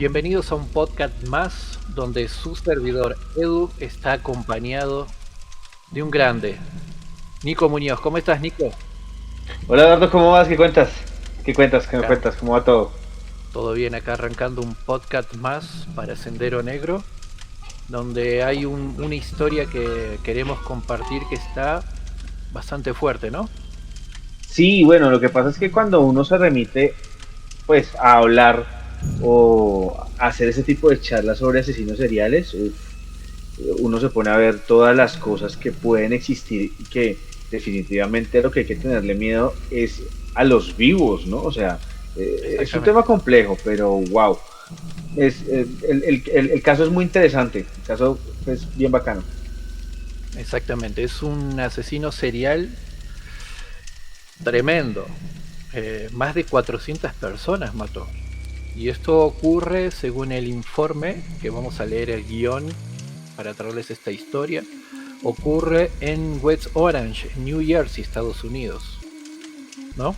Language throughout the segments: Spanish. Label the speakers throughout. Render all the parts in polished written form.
Speaker 1: Bienvenidos a un podcast más donde su servidor Edu está acompañado de un grande, Nico Muñoz. ¿Cómo estás, Nico?
Speaker 2: Hola Eduardo, ¿cómo vas? ¿Qué cuentas? ¿Qué cuentas? ¿Qué me
Speaker 1: Acá,
Speaker 2: cuentas? ¿Cómo va todo?
Speaker 1: todo bien, acá arrancando un podcast más para Sendero Negro, donde hay una historia que queremos compartir que está bastante fuerte, ¿no?
Speaker 2: Sí, bueno, lo que pasa es que cuando uno se remite, pues, a hablar o a hacer ese tipo de charlas sobre asesinos seriales, uno se pone a ver todas las cosas que pueden existir y que definitivamente lo que hay que tenerle miedo es a los vivos, ¿no? O sea, es un tema
Speaker 1: Exactamente,
Speaker 2: complejo, pero wow. El caso es muy interesante, el caso es bien bacano.
Speaker 1: exactamente. Es un asesino serial tremendo. Más de 400 personas mató. Y esto ocurre según el informe, que vamos a leer el guión para traerles esta historia, ocurre en West Orange, New Jersey, Estados Unidos, ¿no?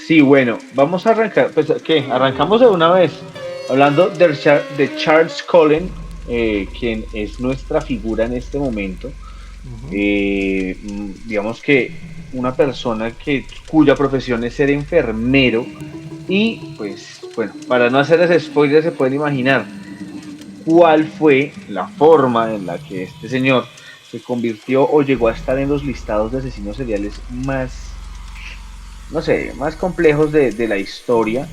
Speaker 2: Sí, bueno, vamos a arrancar. Pues, ¿qué? Arrancamos de una vez. Hablando de Charles Cullen, quien es nuestra figura en este momento.
Speaker 1: Uh-huh.
Speaker 2: Digamos que una persona cuya profesión es ser enfermero. Y, pues, bueno, para no hacer ese spoiler, se pueden imaginar cuál fue la forma en la que este señor se convirtió o llegó a estar en los listados de asesinos seriales más, no sé, más complejos de la historia,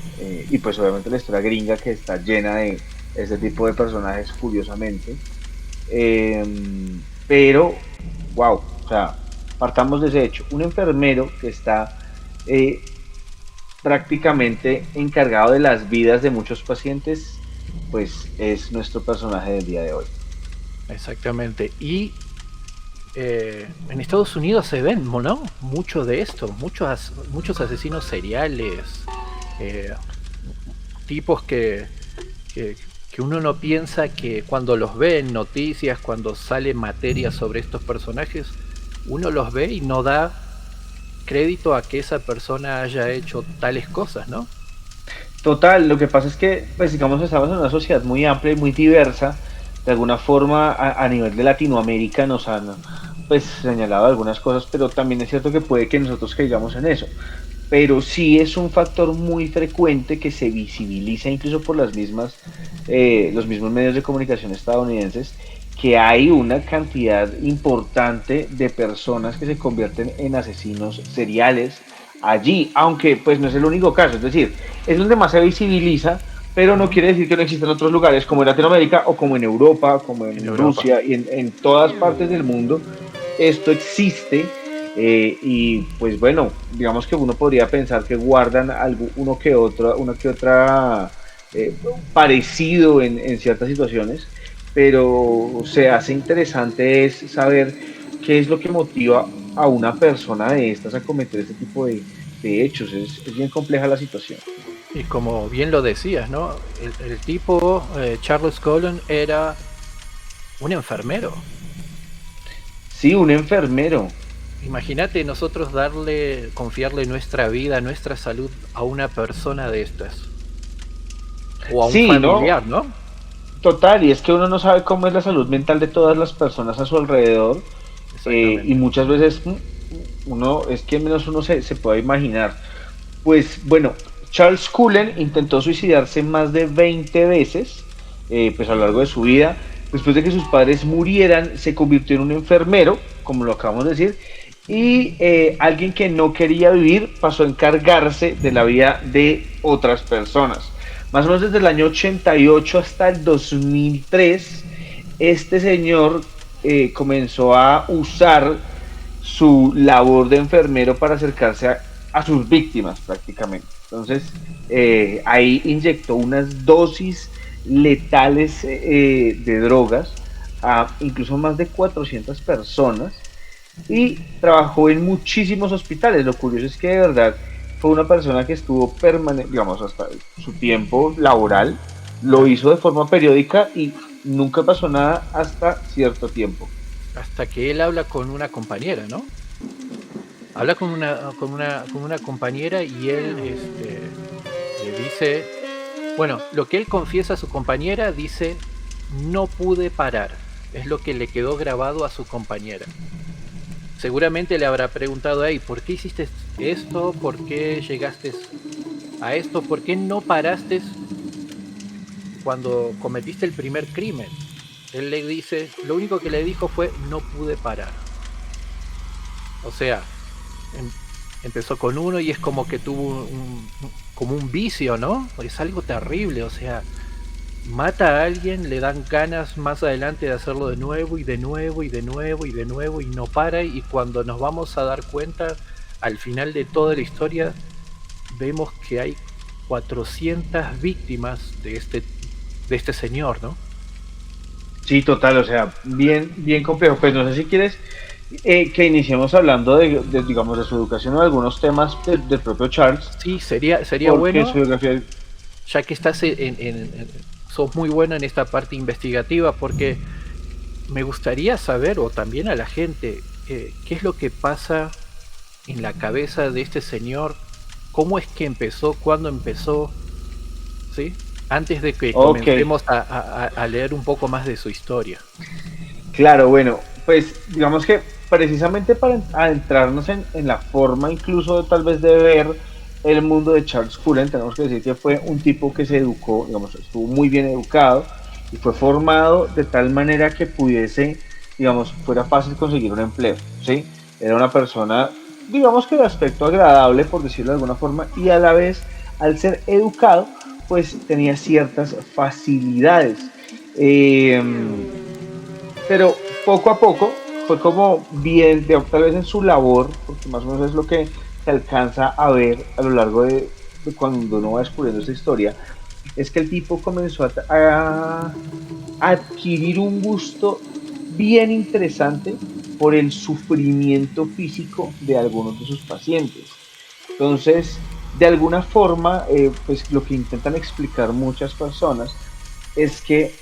Speaker 2: y pues obviamente la historia gringa que está llena de este tipo de personajes curiosamente. Eh, pero, wow, o sea, partamos de ese hecho. Un enfermero que está eh, prácticamente encargado de las vidas de muchos pacientes, pues es nuestro personaje del día de hoy.
Speaker 1: Exactamente. Y en Estados Unidos se ven, ¿no? Mucho de esto, muchos asesinos seriales, eh, tipos que, que uno no piensa que cuando los ve en noticias, cuando sale materia sobre estos personajes, uno los ve y no da crédito a que esa persona haya hecho tales cosas, ¿no?
Speaker 2: Total, lo que pasa es que, pues digamos, estamos en una sociedad muy amplia y muy diversa. De alguna forma, a nivel de Latinoamérica nos han, pues, señalado algunas cosas, pero también es cierto que puede que nosotros caigamos en eso. Pero sí es un factor muy frecuente que se visibiliza incluso por los mismos medios de comunicación estadounidenses, que hay una cantidad importante de personas que se convierten en asesinos seriales allí, aunque pues no es el único caso, es decir, es donde más se visibiliza, pero no
Speaker 1: Uh-huh.
Speaker 2: quiere decir que no existan otros lugares como en Latinoamérica o como en Europa, como
Speaker 1: En
Speaker 2: en
Speaker 1: Europa.
Speaker 2: Rusia y en todas partes del mundo. Esto existe, y pues bueno, digamos que uno podría pensar que guardan algo, una que otra eh, parecido en ciertas situaciones, pero se hace interesante es saber qué es lo que motiva a una persona de estas a cometer este tipo de hechos. Es bien compleja la situación.
Speaker 1: Y como bien lo decías, ¿no? El tipo, Charles Cullen, era un enfermero.
Speaker 2: Sí, un enfermero.
Speaker 1: Imagínate nosotros confiarle nuestra vida, nuestra salud a una persona de estas. O a un
Speaker 2: Sí, ¿no?
Speaker 1: familiar, ¿no?
Speaker 2: Total, y es que uno no sabe cómo es la salud mental de todas las personas a su alrededor, y
Speaker 1: Exactamente.
Speaker 2: muchas veces uno es que menos uno se puede imaginar. Pues bueno, Charles Cullen intentó suicidarse más de 20 veces, pues a lo largo de su vida. Después de que sus padres murieran, se convirtió en un enfermero, como lo acabamos de decir, y alguien que no quería vivir pasó a encargarse de la vida de otras personas. Más o menos desde el año 88 hasta el 2003, este señor comenzó a usar su labor de enfermero para acercarse a sus víctimas prácticamente. Entonces, ahí inyectó unas dosis letales de drogas a incluso más de 400 personas y trabajó en muchísimos hospitales. Lo curioso es que de verdad fue una persona que estuvo permanente, digamos, hasta su tiempo laboral, lo
Speaker 1: Claro.
Speaker 2: hizo de forma periódica y nunca pasó nada hasta cierto tiempo.
Speaker 1: Hasta que él habla con una compañera, ¿no? Habla con una compañera y él le dice Bueno, lo que él confiesa a su compañera dice, no pude parar. Es lo que le quedó grabado a su compañera. Seguramente le habrá preguntado ahí, ¿por qué hiciste esto? ¿Por qué llegaste a esto? ¿Por qué no paraste cuando cometiste el primer crimen? Él le dice, lo único que le dijo fue, no pude parar. O sea, em- empezó con uno y es como que tuvo como un vicio, ¿no? Es algo terrible, o sea, mata a alguien, le dan ganas más adelante de hacerlo de nuevo y de nuevo y de nuevo y de nuevo y no para, y cuando nos vamos a dar cuenta al final de toda la historia vemos que hay 400 víctimas de este señor, ¿no?
Speaker 2: Sí, total, o sea, bien, bien complejo. Pues no sé si quieres que iniciemos hablando digamos, de su educación o de algunos temas del propio Charles,
Speaker 1: Sí, sería
Speaker 2: porque su
Speaker 1: bueno,
Speaker 2: biografía,
Speaker 1: ya que estás sos muy bueno en esta parte investigativa, porque me gustaría saber, o también a la gente, qué es lo que pasa en la cabeza de este señor, cómo es que empezó, cuándo empezó, ¿sí? Antes de que
Speaker 2: ok,
Speaker 1: comencemos a leer un poco más de su historia.
Speaker 2: claro, bueno, pues digamos que precisamente para adentrarnos en la forma incluso tal vez de ver el mundo de Charles Cullen, tenemos que decir que fue un tipo que se educó, digamos, estuvo muy bien educado y fue formado de tal manera que pudiese, digamos, fuera fácil conseguir un empleo, ¿sí? Era una persona, digamos que de aspecto agradable, por decirlo de alguna forma, y a la vez, al ser educado, pues tenía ciertas facilidades. Eh, pero poco a poco fue como bien, tal vez en su labor, porque más o menos es lo que se alcanza a ver a lo largo de cuando uno va descubriendo esta historia, es que el tipo comenzó a adquirir un gusto bien interesante por el sufrimiento físico de algunos de sus pacientes. Entonces, de alguna forma, pues lo que intentan explicar muchas personas es que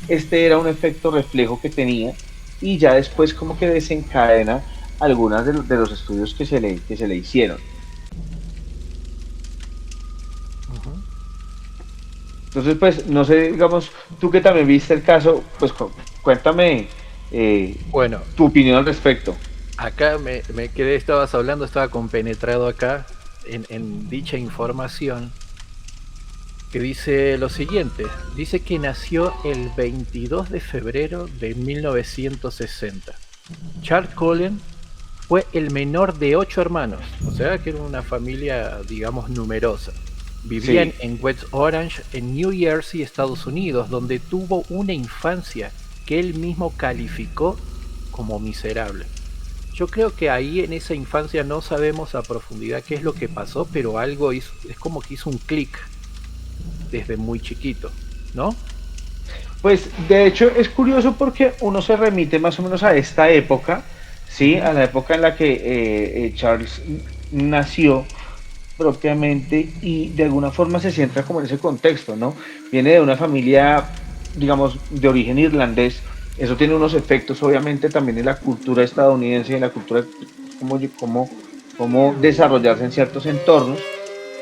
Speaker 2: este era un efecto reflejo que tenía y ya después como que desencadena algunas de los estudios que se le hicieron.
Speaker 1: Ujú.
Speaker 2: Entonces, pues, no sé, digamos, tú que también viste el caso, pues cuéntame
Speaker 1: Bueno,
Speaker 2: tu opinión al respecto.
Speaker 1: acá me quedé, estabas hablando, estaba compenetrado acá en dicha información que dice lo siguiente, dice que nació el 22 de febrero de 1960. Charles Cullen fue el menor de 8 hermanos, o sea que era una familia, digamos, numerosa. Vivían
Speaker 2: Sí,
Speaker 1: en West Orange, en New Jersey, Estados Unidos, donde tuvo una infancia que él mismo calificó como miserable. Yo creo que ahí en esa infancia no sabemos a profundidad qué es lo que pasó, pero algo hizo, es como que hizo un clic desde muy chiquito, ¿no?
Speaker 2: pues de hecho es curioso porque uno se remite más o menos a esta época, ¿sí?
Speaker 1: Ujú.
Speaker 2: A la época en la que Charles nació propiamente y de alguna forma se centra como en ese contexto, ¿no? Viene de una familia, digamos, de origen irlandés, eso tiene unos efectos obviamente también en la cultura estadounidense y en la cultura, cómo desarrollarse en ciertos entornos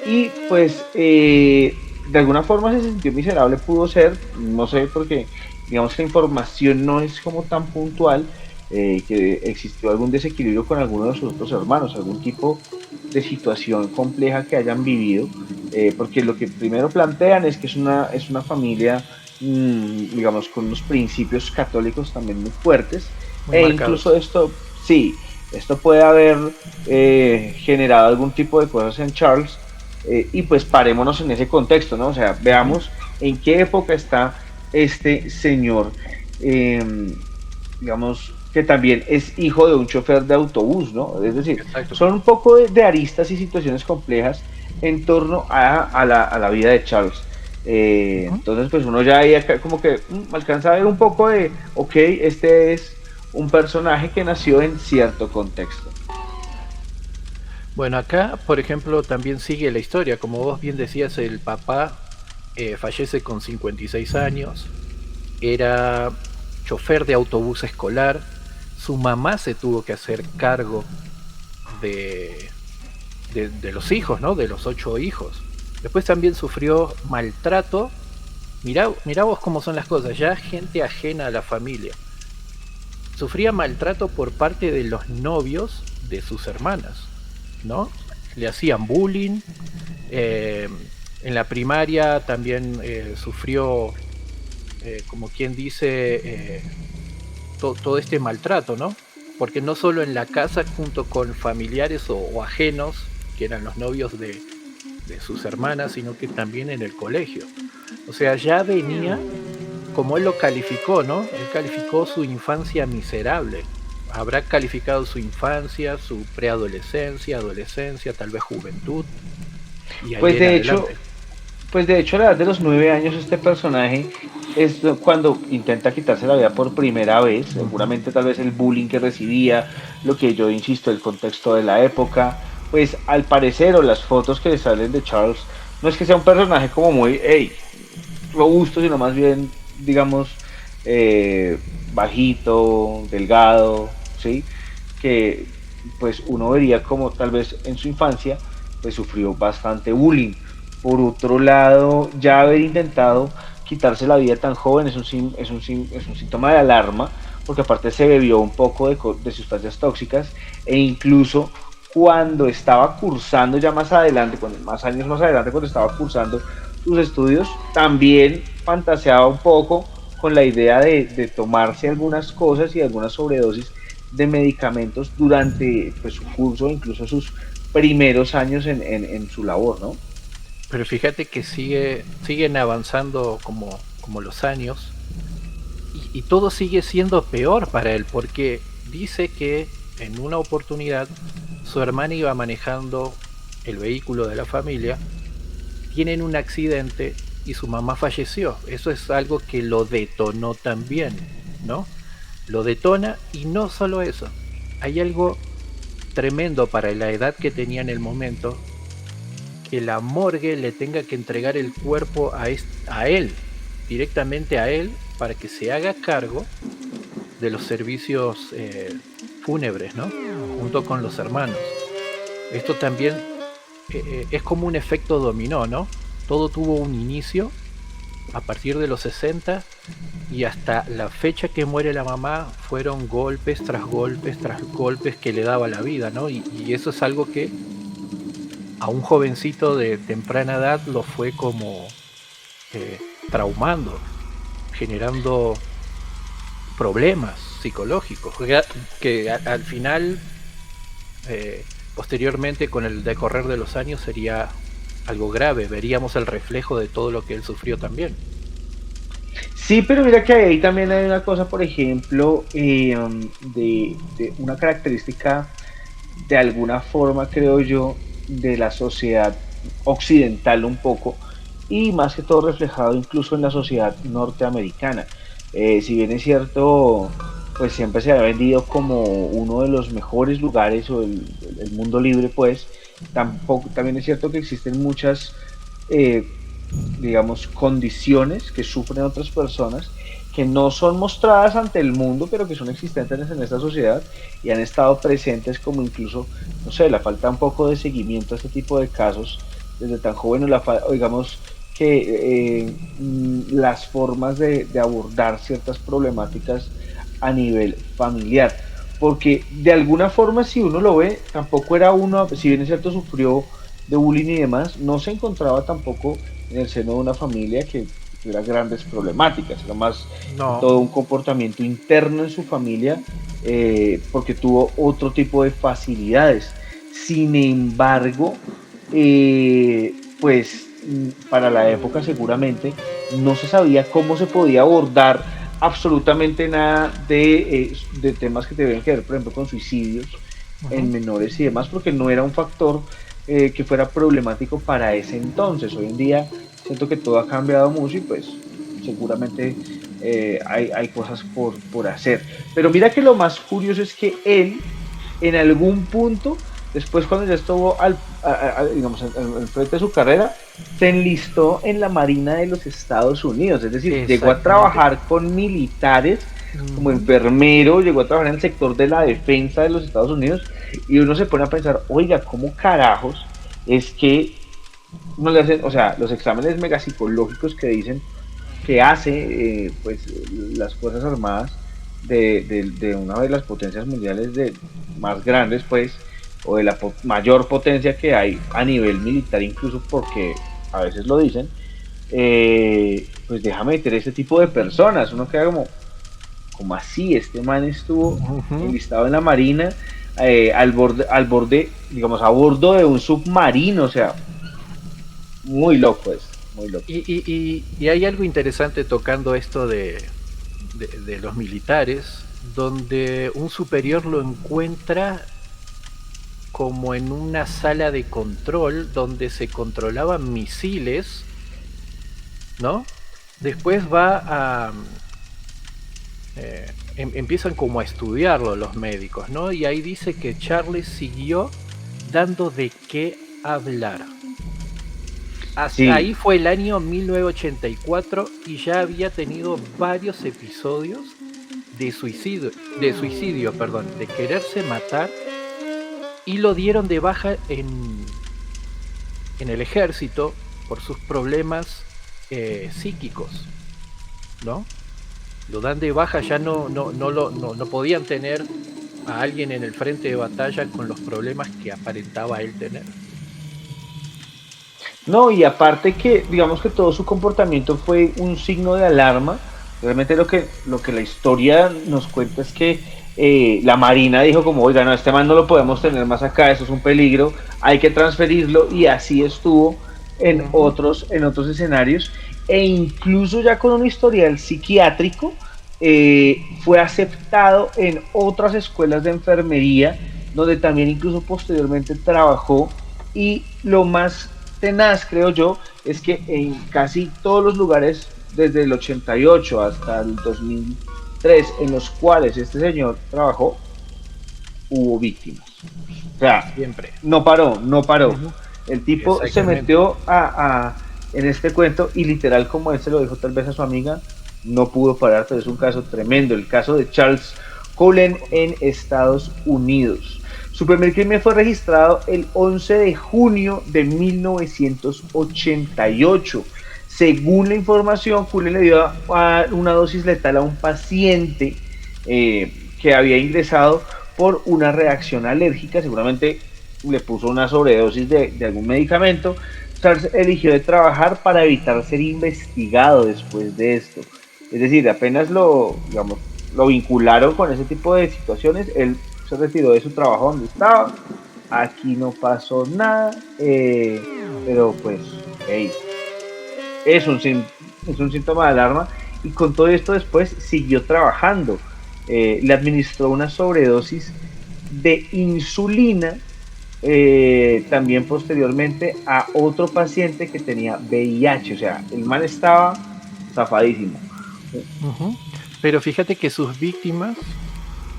Speaker 2: y pues de alguna forma se sintió miserable, pudo ser, no sé, porque digamos que la información no es como tan puntual, que existió algún desequilibrio con alguno de sus otros hermanos, algún tipo de situación compleja que hayan vivido, porque lo que primero plantean es que es una familia, digamos, con unos principios católicos también muy fuertes,
Speaker 1: Muy
Speaker 2: e incluso
Speaker 1: marcados.
Speaker 2: esto, sí, esto puede haber generado algún tipo de cosas en Charles, y pues parémonos en ese contexto, ¿no? O sea,
Speaker 1: Ujú.
Speaker 2: veamos en qué época está este señor, eh, digamos, que también es hijo de un chofer de autobús, ¿no? Es decir,
Speaker 1: Exacto.
Speaker 2: son un poco de aristas y situaciones complejas en torno a la vida de Charles.
Speaker 1: Ujú.
Speaker 2: Entonces, pues uno ya ahí acá como que alcanza a ver un poco de, ok, este es un personaje que nació en cierto contexto.
Speaker 1: Bueno, acá, por ejemplo, también sigue la historia. Como vos bien decías, el papá fallece con 56 años, era chofer de autobús escolar, su mamá se tuvo que hacer cargo de, de los hijos, ¿no? De los 8 hijos. Después también sufrió maltrato. Mirá vos cómo son las cosas, ya gente ajena a la familia. Sufría maltrato por parte de los novios de sus hermanas, ¿no? Le hacían bullying. eh, en la primaria también sufrió, como quien dice, todo este maltrato, ¿no? Porque no solo en la casa junto con familiares o ajenos, que eran los novios de sus hermanas, sino que también en el colegio. O sea, ya venía, como él lo calificó, ¿no? Él calificó su infancia miserable. Habrá calificado su infancia, su preadolescencia, adolescencia, tal vez juventud, y ahí
Speaker 2: Pues
Speaker 1: en
Speaker 2: de hecho,
Speaker 1: adelante.
Speaker 2: pues de hecho a la edad de los 9 años este personaje es cuando intenta quitarse la vida por primera vez, seguramente tal vez el bullying que recibía, lo que yo insisto, el contexto de la época, pues al parecer o las fotos que salen de Charles, no es que sea un personaje como muy, hey, robusto, sino más bien, digamos, bajito, delgado, ¿sí? Que pues uno vería como tal vez en su infancia pues sufrió bastante bullying. Por otro lado, ya haber intentado quitarse la vida tan joven es un síntoma de alarma, porque aparte se bebió un poco de sustancias tóxicas e incluso cuando estaba cursando ya más adelante, más años más adelante, cuando estaba cursando sus estudios, también fantaseaba un poco con la idea de tomarse algunas cosas y algunas sobredosis de medicamentos durante pues, su curso, incluso sus primeros años en su labor, ¿no?
Speaker 1: Pero fíjate que siguen avanzando como los años, y todo sigue siendo peor para él, porque dice que en una oportunidad su hermana iba manejando el vehículo de la familia, tienen un accidente y su mamá falleció. Eso es algo que lo detonó también, ¿no? Lo detona, y no solo eso. Hay algo tremendo para la edad que tenía en el momento, que la morgue le tenga que entregar el cuerpo a él, directamente a él, para que se haga cargo de los servicios fúnebres, ¿no? Junto con los hermanos. Esto también es como un efecto dominó, ¿no? Todo tuvo un inicio a partir de los 60, y hasta la fecha que muere la mamá fueron golpes tras golpes tras golpes que le daba la vida, ¿no? Y eso es algo que a un jovencito de temprana edad lo fue como eh, traumando, generando problemas psicológicos, que al final, posteriormente, con el decorrer de los años, sería algo grave. Veríamos el reflejo de todo lo que él sufrió también.
Speaker 2: Sí, pero mira que ahí también hay una cosa, por ejemplo, de una característica de alguna forma, creo yo, de la sociedad occidental un poco, y más que todo reflejado incluso en la sociedad norteamericana. Si bien es cierto, pues siempre se ha vendido como uno de los mejores lugares o el mundo libre, pues también es cierto que existen muchas, eh, digamos, condiciones que sufren otras personas que no son mostradas ante el mundo, pero que son existentes en esta sociedad y han estado presentes, como incluso, no sé, la falta un poco de seguimiento a este tipo de casos desde tan joven, o digamos que las formas de abordar ciertas problemáticas a nivel familiar. Porque de alguna forma, si uno lo ve, tampoco era uno, si bien es cierto, sufrió de bullying y demás, no se encontraba tampoco en el seno de una familia que tuviera grandes problemáticas, era más
Speaker 1: No,
Speaker 2: todo un comportamiento interno en su familia, porque tuvo otro tipo de facilidades. Sin embargo, pues para la época seguramente no se sabía cómo se podía abordar absolutamente nada de temas que tenían que ver, por ejemplo, con suicidios
Speaker 1: uh-huh.
Speaker 2: en menores y demás, porque no era un factor que fuera problemático para ese entonces. Hoy en día siento que todo ha cambiado mucho y pues seguramente hay cosas por hacer. Pero mira que lo más curioso es que él en algún punto, después cuando ya estuvo digamos, al frente de su carrera, se enlistó en la Marina de los Estados Unidos, es decir, llegó a
Speaker 1: Exactamente.
Speaker 2: trabajar con militares como
Speaker 1: Uh-huh.
Speaker 2: enfermero, llegó a trabajar en el sector de la defensa de los Estados Unidos y uno se pone a pensar, oiga, ¿cómo carajos es que no le hacen, o sea, los exámenes megapsicológicos que dicen que hace pues las Fuerzas Armadas de una de las potencias mundiales de más grandes, pues, o de la mayor potencia que hay a nivel militar, incluso porque a veces lo dicen, pues deja meter ese tipo de personas. Uno queda como así, este man estuvo
Speaker 1: Ujú.
Speaker 2: enlistado en la Marina, al borde, digamos, a bordo de un submarino, o sea, muy loco es, muy loco.
Speaker 1: Y hay algo interesante tocando esto de los militares, donde un superior lo encuentra como en una sala de control donde se controlaban misiles, ¿no? Después va a... empiezan como a estudiarlo los médicos, ¿no? Y ahí dice que Charlie siguió dando de qué hablar. Hasta
Speaker 2: Sí,
Speaker 1: ahí fue el año 1984 y ya había tenido varios episodios de suicidio, de quererse matar, y lo dieron de baja en el ejército por sus problemas psíquicos, ¿no? Lo dan de baja, ya no podían tener a alguien en el frente de batalla con los problemas que aparentaba él tener.
Speaker 2: no, y aparte que, digamos que todo su comportamiento fue un signo de alarma. Realmente lo que la historia nos cuenta es que la Marina dijo como, oiga, no, este man no lo podemos tener más acá, eso es un peligro, hay que transferirlo, y así estuvo
Speaker 1: Ujú.
Speaker 2: en otros escenarios, e incluso ya con un historial psiquiátrico, fue aceptado en otras escuelas de enfermería, donde también incluso posteriormente trabajó, y lo más tenaz, creo yo, es que en casi todos los lugares, desde el 88 hasta el 2003, en los cuales este señor trabajó, hubo víctimas. O sea,
Speaker 1: Siempre.
Speaker 2: no paró, no paró.
Speaker 1: Ujú.
Speaker 2: El tipo se
Speaker 1: Exactamente.
Speaker 2: metió en este cuento, y literal, como él se lo dijo tal vez a su amiga, no pudo parar, pero es un caso tremendo. El caso de Charles Cullen en Estados Unidos. Su primer crimen fue registrado el 11 de junio de 1988. Según la información, Cullen le dio una dosis letal a un paciente que había ingresado por una reacción alérgica. Seguramente le puso una sobredosis de algún medicamento. Charles eligió de trabajar para evitar ser investigado después de esto. Es decir, apenas digamos, lo vincularon con ese tipo de situaciones, él se retiró de su trabajo donde estaba. Aquí no pasó nada, pero pues, hey, es un, es un síntoma de alarma. Y con todo esto después siguió trabajando. Le administró una sobredosis de insulina, también posteriormente a otro paciente que tenía VIH. O sea, el man estaba zafadísimo.
Speaker 1: Ujú. Pero fíjate que sus víctimas,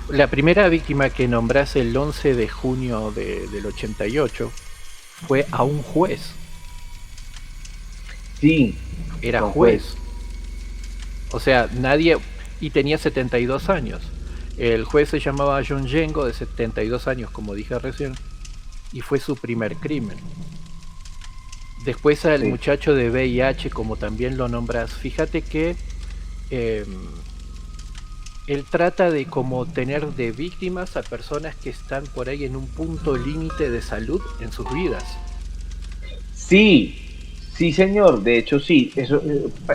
Speaker 1: la primera víctima que nombras el 11 de junio del 88 fue a un juez,
Speaker 2: Sí,
Speaker 1: era
Speaker 2: fue un juez.
Speaker 1: juez, o sea, nadie, y tenía 72 años. El juez se llamaba John Yengo, de 72 años, como dije recién, y fue su primer crimen. Después al
Speaker 2: Sí.
Speaker 1: muchacho de VIH, como también lo nombras, fíjate que eh, él trata de como tener de víctimas a personas que están por ahí en un punto límite de salud en sus vidas.
Speaker 2: Sí, sí, señor. De hecho, sí. Eso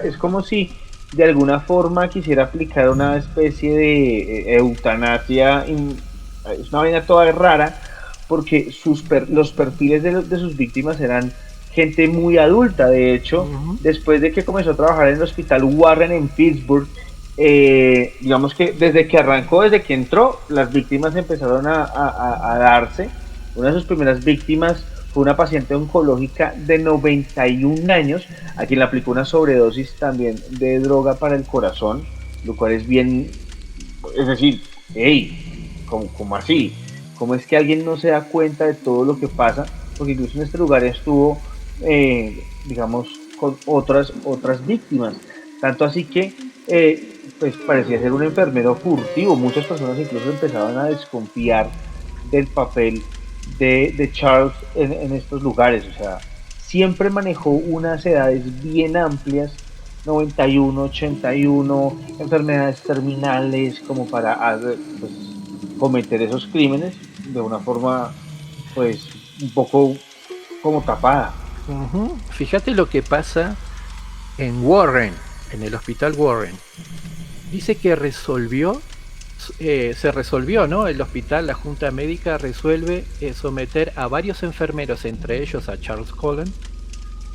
Speaker 2: es como si de alguna forma quisiera aplicar una especie de eutanasia. Es una vaina toda rara, porque los perfiles de sus víctimas eran gente muy adulta. De hecho,
Speaker 1: Ujú.
Speaker 2: después de que comenzó a trabajar en el hospital Warren en Pittsburgh, digamos que desde que arrancó, desde que entró, las víctimas empezaron a darse. Una de sus primeras víctimas fue una paciente oncológica de 91 años, a quien le aplicó una sobredosis también de droga para el corazón, lo cual es bien, es decir, hey, ¿cómo así? ¿Cómo es que alguien no se da cuenta de todo lo que pasa? Porque incluso en este lugar estuvo, digamos, con otras víctimas. Tanto así que, pues parecía ser un enfermero furtivo. Muchas personas incluso empezaban a desconfiar del papel de Charles en estos lugares. O sea, siempre manejó unas edades bien amplias, 91, 81, enfermedades terminales, como para pues, cometer esos crímenes de una forma, pues, un poco como tapada.
Speaker 1: Ujú. Fíjate lo que pasa en Warren, en el hospital Warren. Dice que se resolvió, ¿no? El hospital, la junta médica resuelve someter a varios enfermeros, entre ellos a Charles Cullen,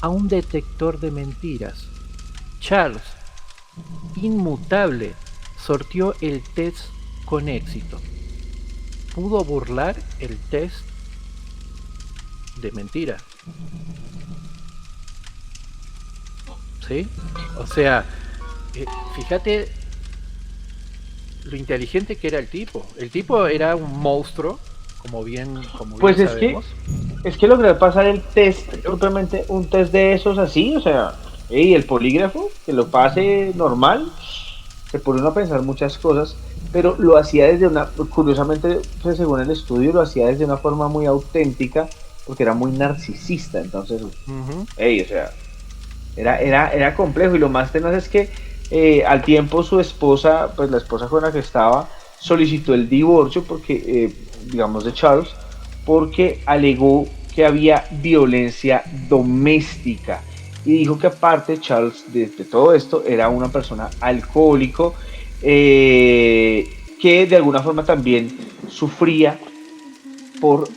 Speaker 1: a un detector de mentiras. Charles, inmutable, sortió el test con éxito. Pudo burlar el test de mentira. ¿Sí? O sea, fíjate lo inteligente que era el tipo. El tipo era un monstruo, como
Speaker 2: Pues
Speaker 1: bien sabemos.
Speaker 2: es que lograr pasar el test,
Speaker 1: Pero,
Speaker 2: propiamente un test de esos así, o sea, y el polígrafo, que lo pase normal, se pone uno a pensar muchas cosas, pero lo hacía desde una, curiosamente, pues, según el estudio, lo hacía desde una forma muy auténtica, porque era muy narcisista, entonces,
Speaker 1: uh-huh.
Speaker 2: o sea, era complejo, y lo más tenaz es que al tiempo su esposa, pues la esposa con la que estaba, solicitó el divorcio porque, digamos, de Charles, porque alegó que había violencia doméstica. Y dijo que aparte Charles, de todo esto, era una persona alcohólico, que de alguna forma también sufría por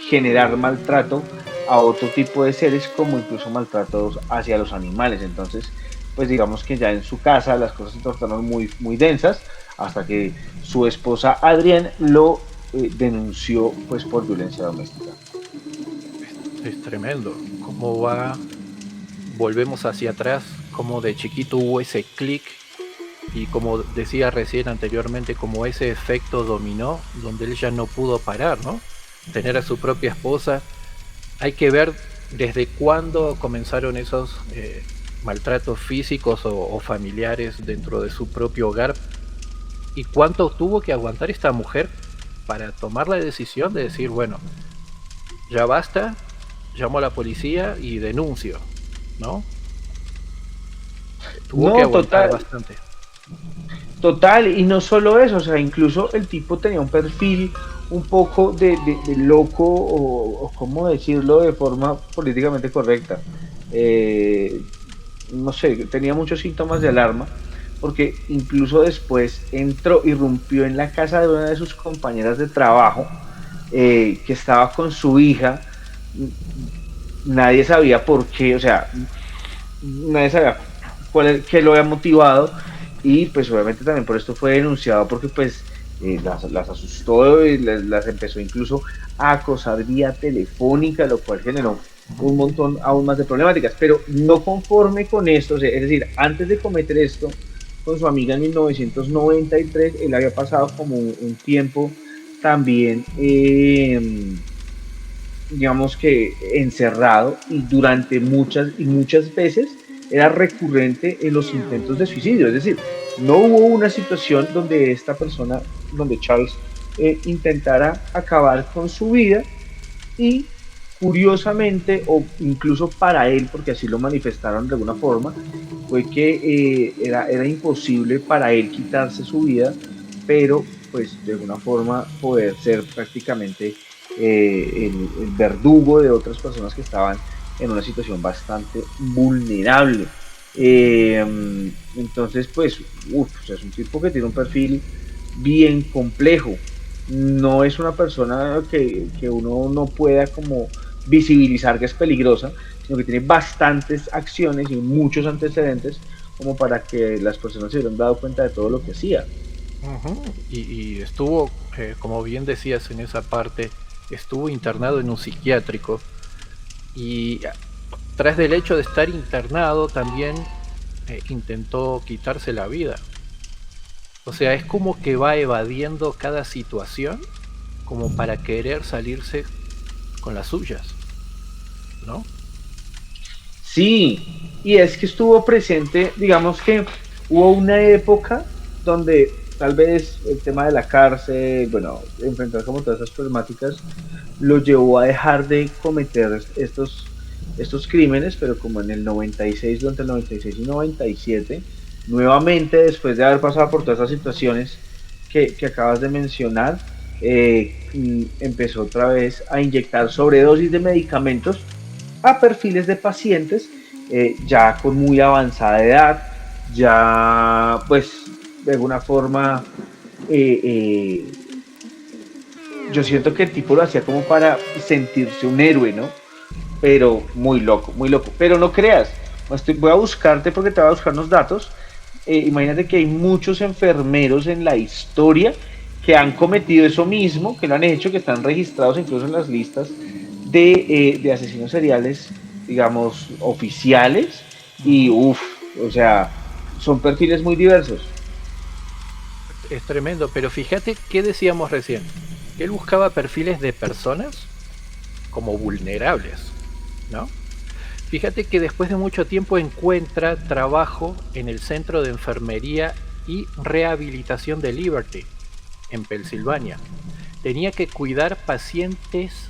Speaker 2: generar maltrato a otro tipo de seres, como incluso maltratos hacia los animales. Entonces, pues digamos que ya en su casa las cosas se tornaron muy, muy densas, hasta que su esposa Adrienne lo denunció pues por violencia doméstica.
Speaker 1: Es tremendo. ¿Cómo va? Volvemos hacia atrás, como de chiquito hubo ese clic y como decía recién anteriormente, como ese efecto dominó, donde él ya no pudo parar, ¿no? Tener a su propia esposa. Hay que ver desde cuándo comenzaron esos maltratos físicos o familiares dentro de su propio hogar y cuánto tuvo que aguantar esta mujer para tomar la decisión de decir, bueno, ya basta, llamo a la policía y denuncio, ¿no? Tuvo que
Speaker 2: No,
Speaker 1: aguantar
Speaker 2: total,
Speaker 1: bastante.
Speaker 2: total, y no solo eso, o sea, incluso el tipo tenía un perfil un poco de loco, o cómo decirlo de forma políticamente correcta. Eh, no sé, tenía muchos síntomas de alarma, porque incluso después entró, irrumpió en la casa de una de sus compañeras de trabajo, que estaba con su hija. Nadie sabía por qué, o sea, nadie sabía qué lo había motivado, y pues obviamente también por esto fue denunciado, porque pues las asustó y las empezó incluso a acosar vía telefónica, lo cual generó un montón aún más de problemáticas. Pero no conforme con esto, o sea, es decir, antes de cometer esto con su amiga en 1993, él había pasado como un tiempo también, digamos que encerrado, y durante muchas veces era recurrente en los intentos de suicidio. Es decir, no hubo una situación donde esta persona, donde Charles intentara acabar con su vida, y curiosamente, o incluso para él, porque así lo manifestaron de alguna forma, fue que era imposible para él quitarse su vida, pero pues de alguna forma poder ser prácticamente el verdugo de otras personas que estaban en una situación bastante vulnerable. Entonces, pues, es un tipo que tiene un perfil bien complejo. No es una persona que uno no pueda como visibilizar que es peligrosa, sino que tiene bastantes acciones y muchos antecedentes como para que las personas se hubieran dado cuenta de todo lo que hacía.
Speaker 1: Uh-huh. Y estuvo, como bien decías en esa parte, estuvo internado en un psiquiátrico y tras del hecho de estar internado también intentó quitarse la vida. O sea, es como que va evadiendo cada situación como para querer salirse con las suyas, ¿no?
Speaker 2: Sí, y es que estuvo presente, digamos que hubo una época donde tal vez el tema de la cárcel, bueno, enfrentar como todas esas problemáticas, lo llevó a dejar de cometer estos estos crímenes, pero como en el 96, durante el 96 y 97, nuevamente después de haber pasado por todas esas situaciones que acabas de mencionar, empezó otra vez a inyectar sobredosis de medicamentos a perfiles de pacientes ya con muy avanzada edad, ya pues de alguna forma eh, eh, yo siento que el tipo lo hacía como para sentirse un héroe, ¿no? Pero muy loco, muy loco. Pero no creas, voy a buscarte porque te voy a buscar unos datos. Imagínate que hay muchos enfermeros en la historia que han cometido eso mismo, que lo han hecho, que están registrados incluso en las listas de asesinos seriales, digamos, oficiales. Y
Speaker 1: Ujú.
Speaker 2: uff, o sea, son perfiles muy diversos.
Speaker 1: Es tremendo, pero fíjate qué decíamos recién. Él buscaba perfiles de personas como vulnerables, ¿no? Fíjate que después de mucho tiempo encuentra trabajo en el Centro de Enfermería y Rehabilitación de Liberty, en Pensilvania. Tenía que cuidar pacientes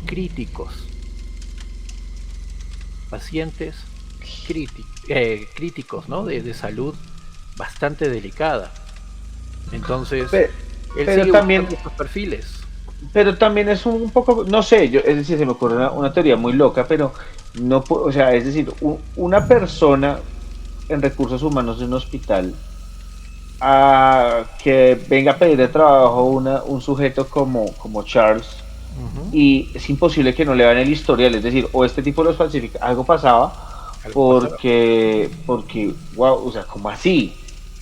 Speaker 1: críticos, pacientes críticos, ¿no? De salud bastante delicada. Entonces,
Speaker 2: Pero,
Speaker 1: él
Speaker 2: pero
Speaker 1: sigue
Speaker 2: también
Speaker 1: buscando estos perfiles.
Speaker 2: pero también es un poco, no sé, yo, es decir, se me ocurre una teoría muy loca, pero no, o sea, es decir, una persona en recursos humanos de un hospital a que venga a pedir de trabajo un sujeto como Charles
Speaker 1: Ujú.
Speaker 2: y es imposible que no le vean el historial, es decir, o este tipo los falsifica, algo pasaba
Speaker 1: Algo pasaba.
Speaker 2: porque, wow, o sea, como así,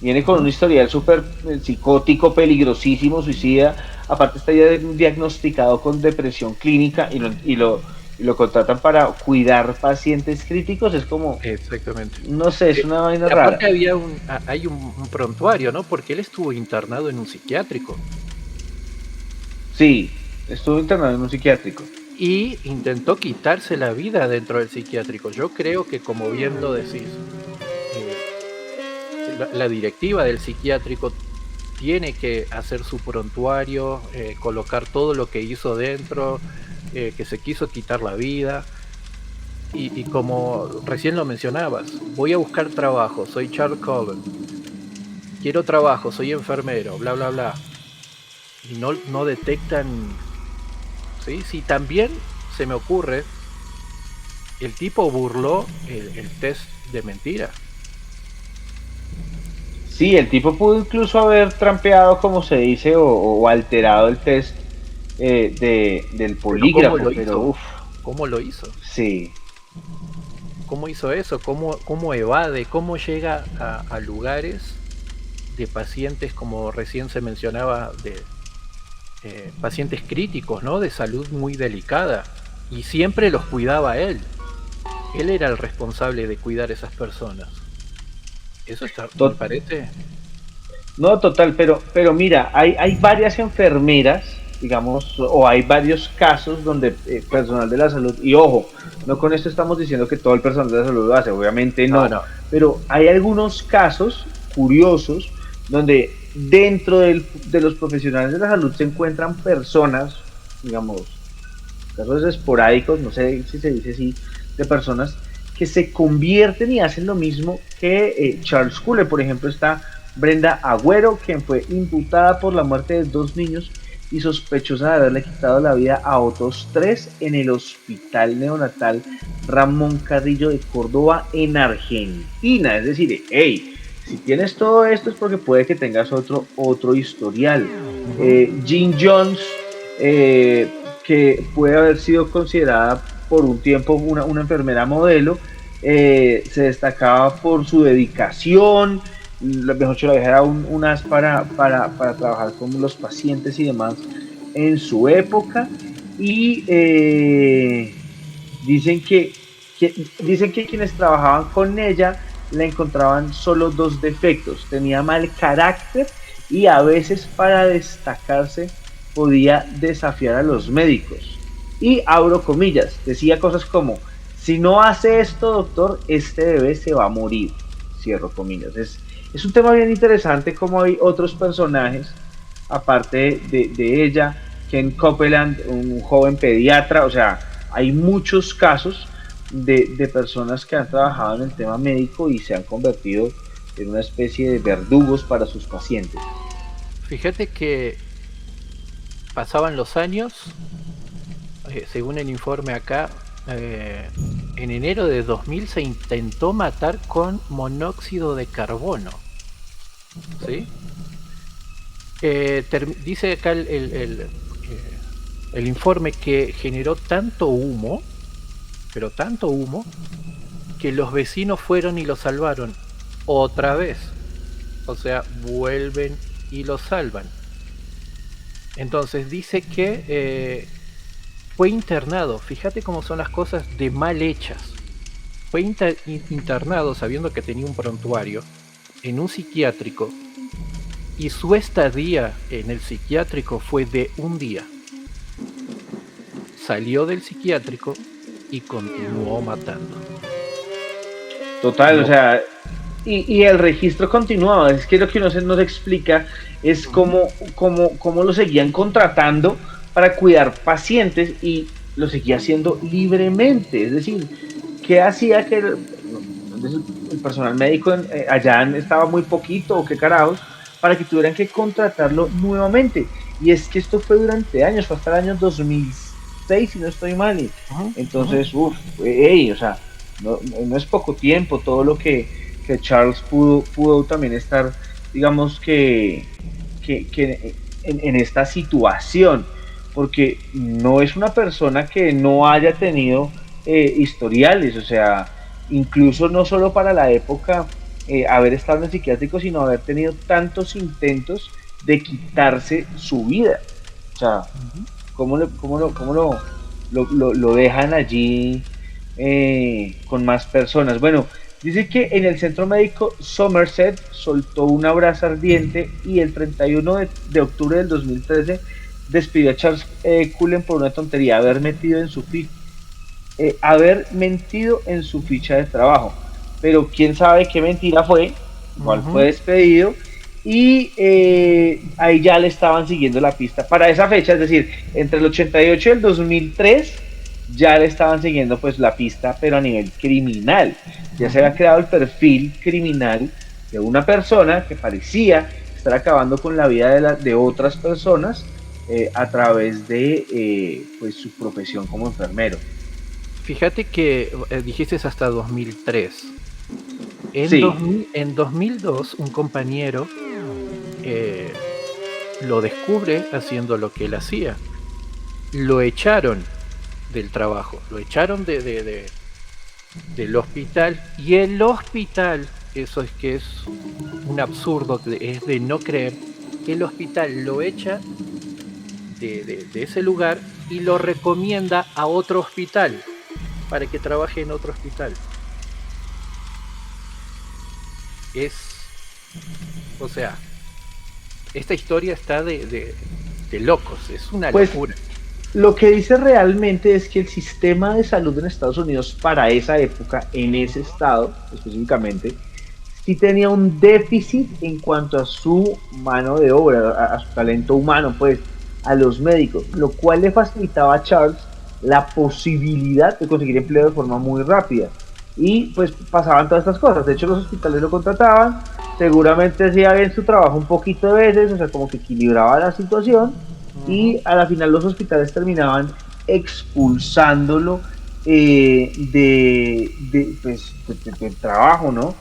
Speaker 2: viene con un
Speaker 1: Ujú.
Speaker 2: historial súper psicótico, peligrosísimo, suicida, aparte está ya diagnosticado con depresión clínica y lo contratan para cuidar pacientes críticos, es como,
Speaker 1: Exactamente.
Speaker 2: no sé, es
Speaker 1: Eh,
Speaker 2: una vaina rara.
Speaker 1: Aparte hay un prontuario, ¿no? Porque él estuvo internado en un psiquiátrico
Speaker 2: Sí, estuvo internado en un psiquiátrico.
Speaker 1: y intentó quitarse la vida dentro del psiquiátrico. Yo creo que, como bien lo decís, eh, la directiva del psiquiátrico tiene que hacer su prontuario, colocar todo lo que hizo dentro, que se quiso quitar la vida. Y como recién lo mencionabas, voy a buscar trabajo, soy Charles Cullen, quiero trabajo, soy enfermero, bla, bla, bla. Y no detectan, ¿sí? Si también se me ocurre, el tipo burló el test de mentira.
Speaker 2: Sí, el tipo pudo incluso haber trampeado, como se dice, o alterado el test del
Speaker 1: Pero ¿cómo
Speaker 2: polígrafo,
Speaker 1: lo
Speaker 2: pero
Speaker 1: hizo?
Speaker 2: uff,
Speaker 1: ¿Cómo lo hizo?
Speaker 2: sí.
Speaker 1: ¿Cómo hizo eso? ¿Cómo evade? ¿Cómo llega a lugares de pacientes, como recién se mencionaba, de pacientes críticos, ¿no? De salud muy delicada? Y siempre los cuidaba él. Él era el responsable de cuidar a esas personas. Eso está, me
Speaker 2: Tot-
Speaker 1: parece.
Speaker 2: no, total, pero mira, hay varias enfermeras, digamos, o hay varios casos donde personal de la salud, y ojo, no con esto estamos diciendo que todo el personal de la salud lo hace, obviamente
Speaker 1: No,
Speaker 2: no,
Speaker 1: no.
Speaker 2: pero hay algunos casos curiosos donde dentro de los profesionales de la salud se encuentran personas, digamos, casos esporádicos, no sé si se dice así, de personas que se convierten y hacen lo mismo que Charles Cooler. Por ejemplo, está Brenda Agüero, quien fue imputada por la muerte de 2 niños y sospechosa de haberle quitado la vida a otros 3 en el hospital neonatal Ramón Carrillo de Córdoba, en Argentina. Es decir, hey, si tienes todo esto es porque puede que tengas otro historial.
Speaker 1: Ujú.
Speaker 2: Jim Jones, que puede haber sido considerada por un tiempo una enfermera modelo, se destacaba por su dedicación, mejor dicho, la vieja era un as para trabajar con los pacientes y demás en su época, y dicen dicen que quienes trabajaban con ella le encontraban solo 2 defectos: tenía mal carácter y a veces, para destacarse, podía desafiar a los médicos. Y abro comillas, decía cosas como: si no hace esto, doctor, este bebé se va a morir. Cierro comillas. Es un tema bien interesante, como hay otros personajes, aparte de ella, Ken Copeland, un joven pediatra, o sea, hay muchos casos, de personas que han trabajado en el tema médico y se han convertido en una especie de verdugos para sus pacientes.
Speaker 1: Fíjate que pasaban los años, según el informe acá, en enero de 2000 se intentó matar con monóxido de carbono, ¿sí? Dice acá el informe que generó tanto humo, pero tanto humo, que los vecinos fueron y lo salvaron otra vez. O sea, vuelven y lo salvan. Entonces dice que fue internado. Fíjate cómo son las cosas de mal hechas. Fue internado sabiendo que tenía un prontuario en un psiquiátrico, y su estadía en el psiquiátrico fue de un día. Salió del psiquiátrico y continuó matando.
Speaker 2: Total, no. O sea, y el registro continuaba. Es que lo que uno nos explica es cómo lo seguían contratando para cuidar pacientes y lo seguía haciendo libremente. Es decir, ¿qué hacía que el personal médico allá estaba muy poquito o qué carajos para que tuvieran que contratarlo nuevamente? Y es que esto fue durante años, fue hasta el año 2006, si no estoy mal. Entonces, o sea, no es poco tiempo todo lo que Charles pudo también estar, digamos que en esta situación, porque no es una persona que no haya tenido historiales, o sea, incluso no solo para la época haber estado en el psiquiátrico, sino haber tenido tantos intentos de quitarse su vida. O sea, ¿cómo lo dejan allí con más personas? Bueno, dice que en el centro médico Somerset soltó una brasa ardiente y el 31 de octubre del 2013 despidió a Charles Cullen por una tontería, haber mentido en su ficha de trabajo. Pero quién sabe qué mentira fue, igual fue despedido, y ahí ya le estaban siguiendo la pista. Para esa fecha, es decir, entre el 88 y el 2003, ya le estaban siguiendo pues la pista, pero a nivel criminal. Ya se había creado el perfil criminal de una persona que parecía estar acabando con la vida de otras personas a través de pues su profesión como enfermero.
Speaker 1: Fíjate que dijiste hasta 2003. En 2002 un compañero lo descubre haciendo lo que él hacía. Lo echaron del trabajo, lo echaron del hospital, y el hospital, eso es que es un absurdo, es de no creer, el hospital lo echa de ese lugar y lo recomienda a otro hospital para que trabaje en otro hospital. O sea, esta historia está de locos, es una locura.
Speaker 2: Lo que dice realmente es que el sistema de salud en Estados Unidos para esa época, en ese estado específicamente, sí tenía un déficit en cuanto a su mano de obra, a su talento humano, pues, a los médicos, lo cual le facilitaba a Charles la posibilidad de conseguir empleo de forma muy rápida. Y pues pasaban todas estas cosas. De hecho, los hospitales lo contrataban, seguramente hacía bien su trabajo un poquito de veces, o sea, como que equilibraba la situación, y a la final los hospitales terminaban expulsándolo del trabajo, ¿no?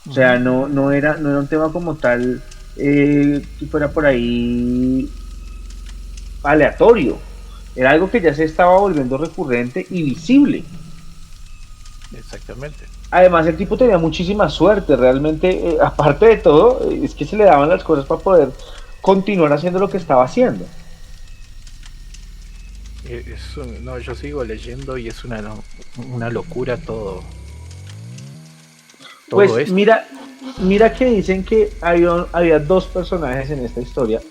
Speaker 2: O sea, no era un tema como tal que fuera por ahí aleatorio. Era algo que ya se estaba volviendo recurrente y visible.
Speaker 1: Exactamente.
Speaker 2: Además, el tipo tenía muchísima suerte, realmente, aparte de todo, es que se le daban las cosas para poder continuar haciendo lo que estaba haciendo.
Speaker 1: Yo sigo leyendo y es una locura todo
Speaker 2: pues
Speaker 1: esto.
Speaker 2: Mira que dicen que había dos personajes en esta historia,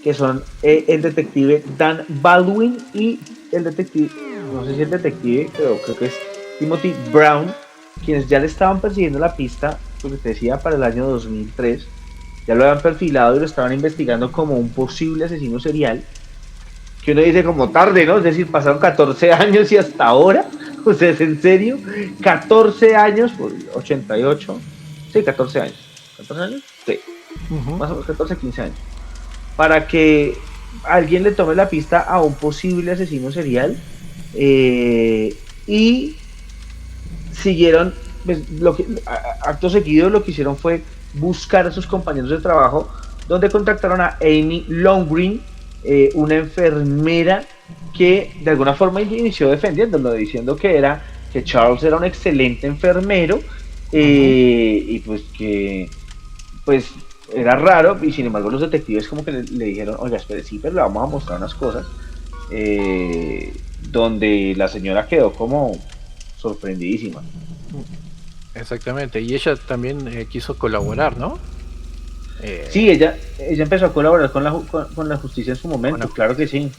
Speaker 2: que son el detective Dan Baldwin y el detective, no sé si el detective, pero creo que es Timothy Brown, quienes ya le estaban persiguiendo la pista, porque te decía, para el año 2003, ya lo habían perfilado y lo estaban investigando como un posible asesino serial, que uno dice como tarde, ¿no? Es decir, pasaron 14 años y hasta ahora, O sea, es en serio, 14 años, 88, sí, 14 años. ¿14 años? Sí, más o menos 14, 15 años. Para que alguien le tome la pista a un posible asesino serial y siguieron, pues, acto seguido lo que hicieron fue buscar a sus compañeros de trabajo, donde contactaron a Amy Longgreen, una enfermera que de alguna forma inició defendiéndolo, diciendo que Charles era un excelente enfermero y pues que pues era raro, y sin embargo los detectives como que le dijeron, oiga, espere, sí, pero le vamos a mostrar unas cosas, donde la señora quedó como sorprendidísima.
Speaker 1: Exactamente, y ella también quiso colaborar, ¿no?
Speaker 2: Sí, ella empezó a colaborar con la justicia en su momento,
Speaker 1: Bueno,
Speaker 2: claro que sí.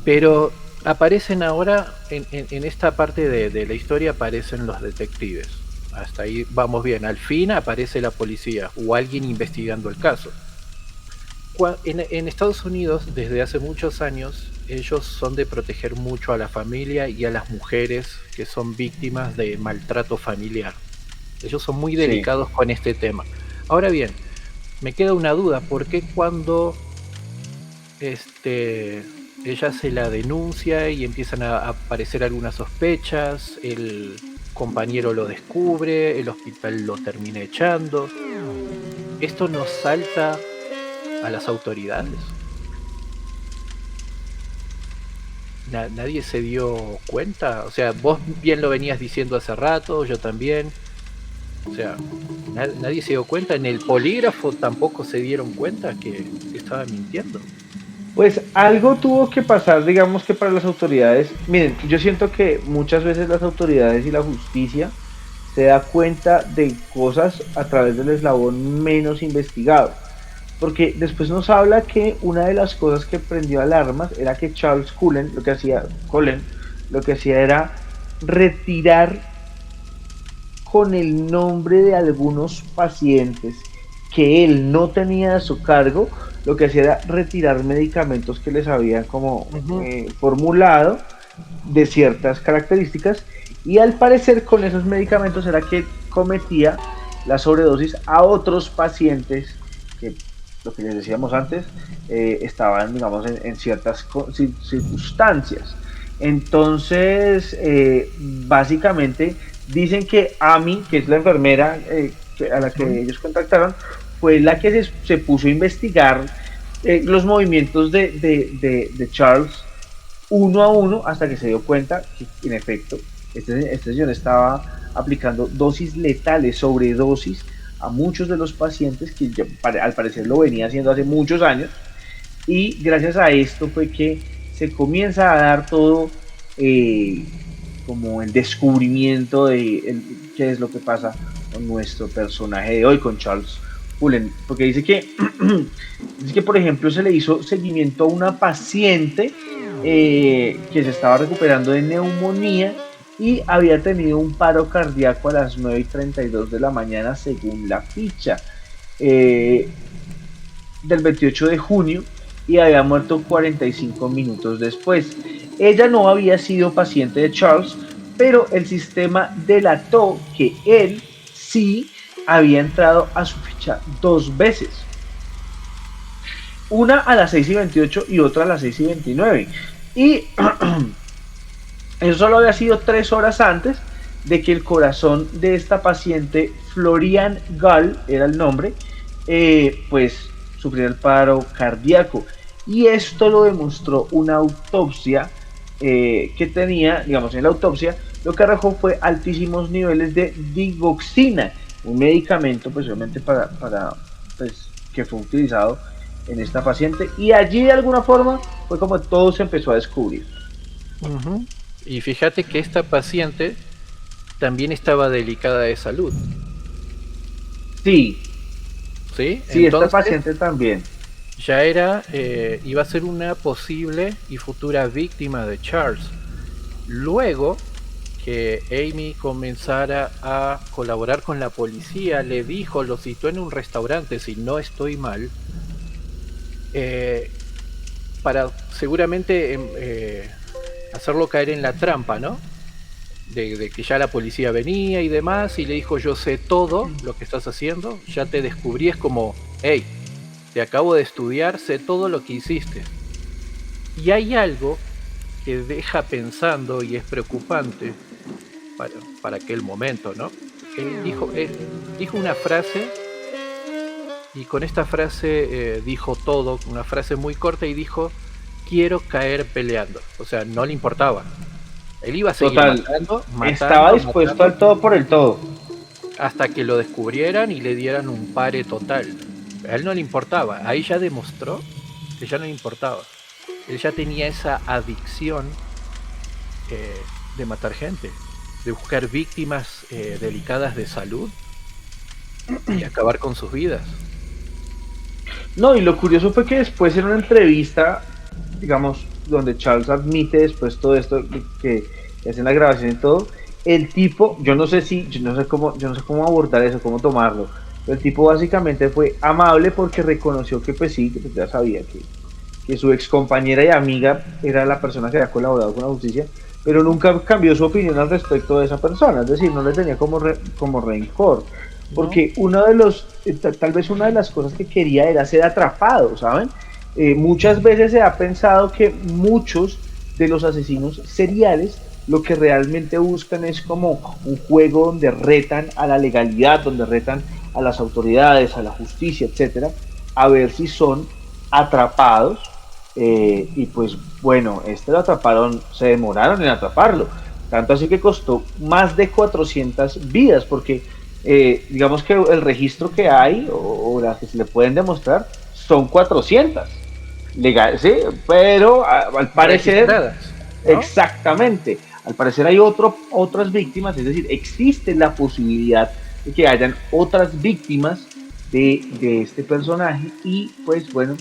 Speaker 1: pero aparecen ahora, en esta parte de la historia aparecen los detectives. Hasta ahí vamos bien. Al fin aparece la policía o alguien investigando el caso. En Estados Unidos, desde hace muchos años, ellos son de proteger mucho a la familia y a las mujeres que son víctimas de maltrato familiar. Ellos son muy
Speaker 2: Sí.
Speaker 1: delicados con este tema. Ahora bien, me queda una duda, ¿por qué cuando ella se la denuncia y empiezan a aparecer algunas sospechas, el compañero lo descubre, el hospital lo termina echando? ¿Esto nos salta a las autoridades? Nadie se dio cuenta. O sea, vos bien lo venías diciendo hace rato, yo también. O sea, nadie se dio cuenta. En el polígrafo tampoco se dieron cuenta que estaba mintiendo.
Speaker 2: Pues algo tuvo que pasar, digamos que para las autoridades. Miren, yo siento que muchas veces las autoridades y la justicia se da cuenta de cosas a través del eslabón menos investigado. Porque después nos habla que una de las cosas que prendió alarmas era que Charles Cullen, lo que hacía era retirar con el nombre de algunos pacientes que él no tenía a su cargo, lo que hacía era retirar medicamentos que les habían como formulado de ciertas características, y al parecer con esos medicamentos era que cometía la sobredosis a otros pacientes que, lo que les decíamos antes, estaban, digamos, en ciertas circunstancias. Entonces, básicamente, dicen que Amy, que es la enfermera a la que ellos contactaron, fue la que se puso a investigar los movimientos de Charles uno a uno hasta que se dio cuenta que, en efecto, este señor estaba aplicando dosis letales, sobredosis, a muchos de los pacientes que ya, al parecer lo venía haciendo hace muchos años, y gracias a esto fue que se comienza a dar todo como el descubrimiento de qué es lo que pasa con nuestro personaje de hoy, con Charles Cullen, porque dice que por ejemplo se le hizo seguimiento a una paciente que se estaba recuperando de neumonía y había tenido un paro cardíaco a las 9:32 de la mañana según la ficha del 28 de junio, y había muerto 45 minutos después. Ella no había sido paciente de Charles, pero el sistema delató que él sí había entrado a su ficha dos veces. Una a las 6:28 y otra a las 6:29. Y eso solo había sido 3 horas antes de que el corazón de esta paciente, Florian Gall era el nombre, pues sufriera el paro cardíaco. Y esto lo demostró una autopsia que tenía, digamos, en la autopsia, lo que arrojó fue altísimos niveles de digoxina, un medicamento, pues obviamente pues, que fue utilizado en esta paciente, y allí de alguna forma fue como todo se empezó a descubrir.
Speaker 1: Y fíjate que esta paciente también estaba delicada de salud.
Speaker 2: Sí,
Speaker 1: ¿Sí?
Speaker 2: sí, esta
Speaker 1: Entonces
Speaker 2: paciente también.
Speaker 1: ya iba a ser una posible y futura víctima de Charles. Luego que Amy comenzara a colaborar con la policía, le dijo, lo citó en un restaurante, si no estoy mal, para seguramente hacerlo caer en la trampa, ¿no? de que ya la policía venía y demás, y le dijo, yo sé todo lo que estás haciendo, ya te descubrí, es como, hey, te acabo de estudiar, sé todo lo que hiciste. Y hay algo que deja pensando y es preocupante para aquel momento, ¿no? Él dijo una frase, y con esta frase dijo todo, una frase muy corta, y dijo, quiero caer peleando. O sea, no le importaba. Él iba a seguir
Speaker 2: Total,
Speaker 1: matando,
Speaker 2: estaba
Speaker 1: matando,
Speaker 2: dispuesto
Speaker 1: matando,
Speaker 2: al todo por el todo.
Speaker 1: hasta que lo descubrieran y le dieran un pare total. A él no le importaba. Ahí ya demostró que ya no le importaba. Él ya tenía esa adicción de matar gente, de buscar víctimas delicadas de salud y acabar con sus vidas.
Speaker 2: No, y lo curioso fue que después en una entrevista, digamos, donde Charles admite después todo esto que hacen la grabación y todo, el tipo, yo no sé cómo abordar eso, cómo tomarlo. Pero el tipo básicamente fue amable porque reconoció que pues sí, que pues ya sabía que su ex compañera y amiga era la persona que había colaborado con la justicia, pero nunca cambió su opinión al respecto de esa persona, es decir, no le tenía como rencor,
Speaker 1: ¿No?
Speaker 2: porque uno de los, tal vez una de las cosas que quería era ser atrapado, ¿saben? Muchas veces se ha pensado que muchos de los asesinos seriales lo que realmente buscan es como un juego donde retan a la legalidad, donde retan a las autoridades, a la justicia, etcétera, a ver si son atrapados. Y pues bueno, lo atraparon, se demoraron en atraparlo, tanto así que costó más de 400 vidas, porque digamos que el registro que hay o las que se le pueden demostrar son 400 legal, sí, pero al parecer,
Speaker 1: Registradas, ¿no?
Speaker 2: exactamente, al parecer hay otras víctimas, es decir, existe la posibilidad de que hayan otras víctimas de este personaje y pues bueno,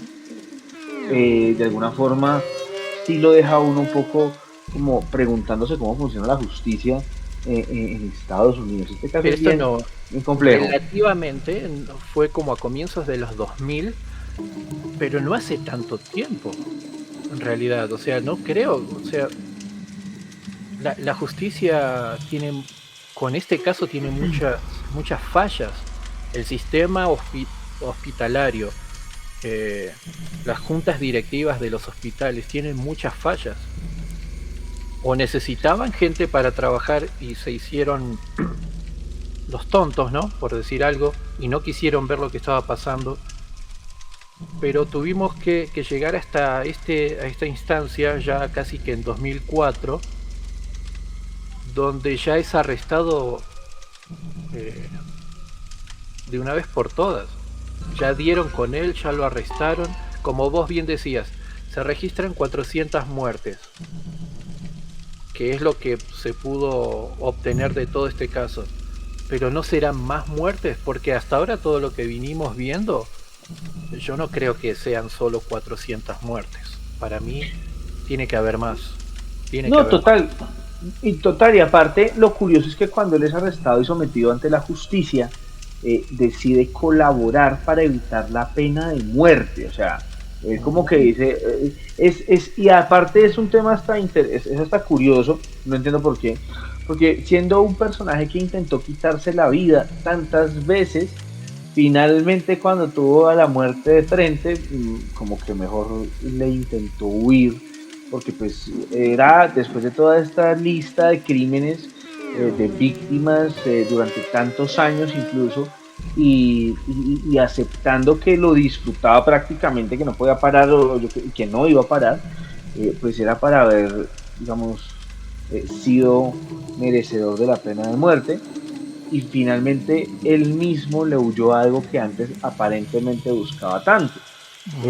Speaker 2: de alguna forma sí lo deja uno un poco como preguntándose cómo funciona la justicia en Estados Unidos. Este caso
Speaker 1: Pero
Speaker 2: es
Speaker 1: esto
Speaker 2: bien,
Speaker 1: no,
Speaker 2: bien complejo.
Speaker 1: relativamente, fue como a comienzos de los 2000, pero no hace tanto tiempo, en realidad. O sea, no creo, o sea, la justicia tiene, con este caso tiene muchas fallas. El sistema hospitalario, eh, las juntas directivas de los hospitales tienen muchas fallas. O necesitaban gente para trabajar y se hicieron los tontos, ¿no? Por decir algo, y no quisieron ver lo que estaba pasando. Pero tuvimos que llegar hasta a esta instancia, ya casi que en 2004, donde ya es arrestado eh, de una vez por todas. Ya dieron con él, ya lo arrestaron. Como vos bien decías, se registran 400 muertes, que es lo que se pudo obtener de todo este caso. Pero no serán más muertes, porque hasta ahora todo lo que vinimos viendo, yo no creo que sean solo 400 muertes. Para mí tiene que haber más. Tiene que
Speaker 2: No,
Speaker 1: haber más.
Speaker 2: total, y aparte lo curioso es que cuando él es arrestado y sometido ante la justicia, decide colaborar para evitar la pena de muerte, o sea, como que dice, y aparte es un tema es hasta curioso, no entiendo por qué, porque siendo un personaje que intentó quitarse la vida tantas veces, finalmente cuando tuvo a la muerte de frente, como que mejor le intentó huir, porque pues era después de toda esta lista de crímenes, de víctimas durante tantos años incluso, y aceptando que lo disfrutaba prácticamente, que no podía parar que no iba a parar, pues era para haber, digamos, sido merecedor de la pena de muerte y finalmente él mismo le huyó a algo que antes aparentemente buscaba tanto.
Speaker 1: Ujú.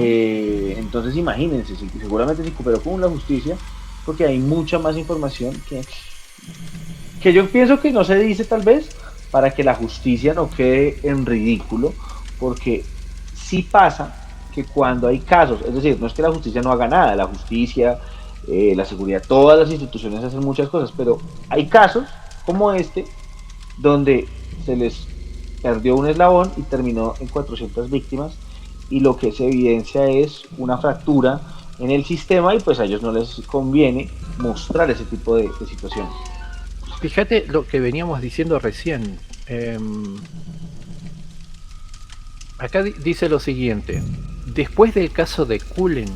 Speaker 2: Entonces imagínense, seguramente se cooperó con la justicia porque hay mucha más información que yo pienso que no se dice tal vez para que la justicia no quede en ridículo, porque sí pasa que cuando hay casos, es decir, no es que la justicia no haga nada, la justicia, la seguridad, todas las instituciones hacen muchas cosas, pero hay casos como este donde se les perdió un eslabón y terminó en 400 víctimas y lo que se evidencia es una fractura en el sistema y pues a ellos no les conviene mostrar ese tipo de situaciones.
Speaker 1: Fíjate lo que veníamos diciendo recién. Acá dice lo siguiente. Después del caso de Cullen,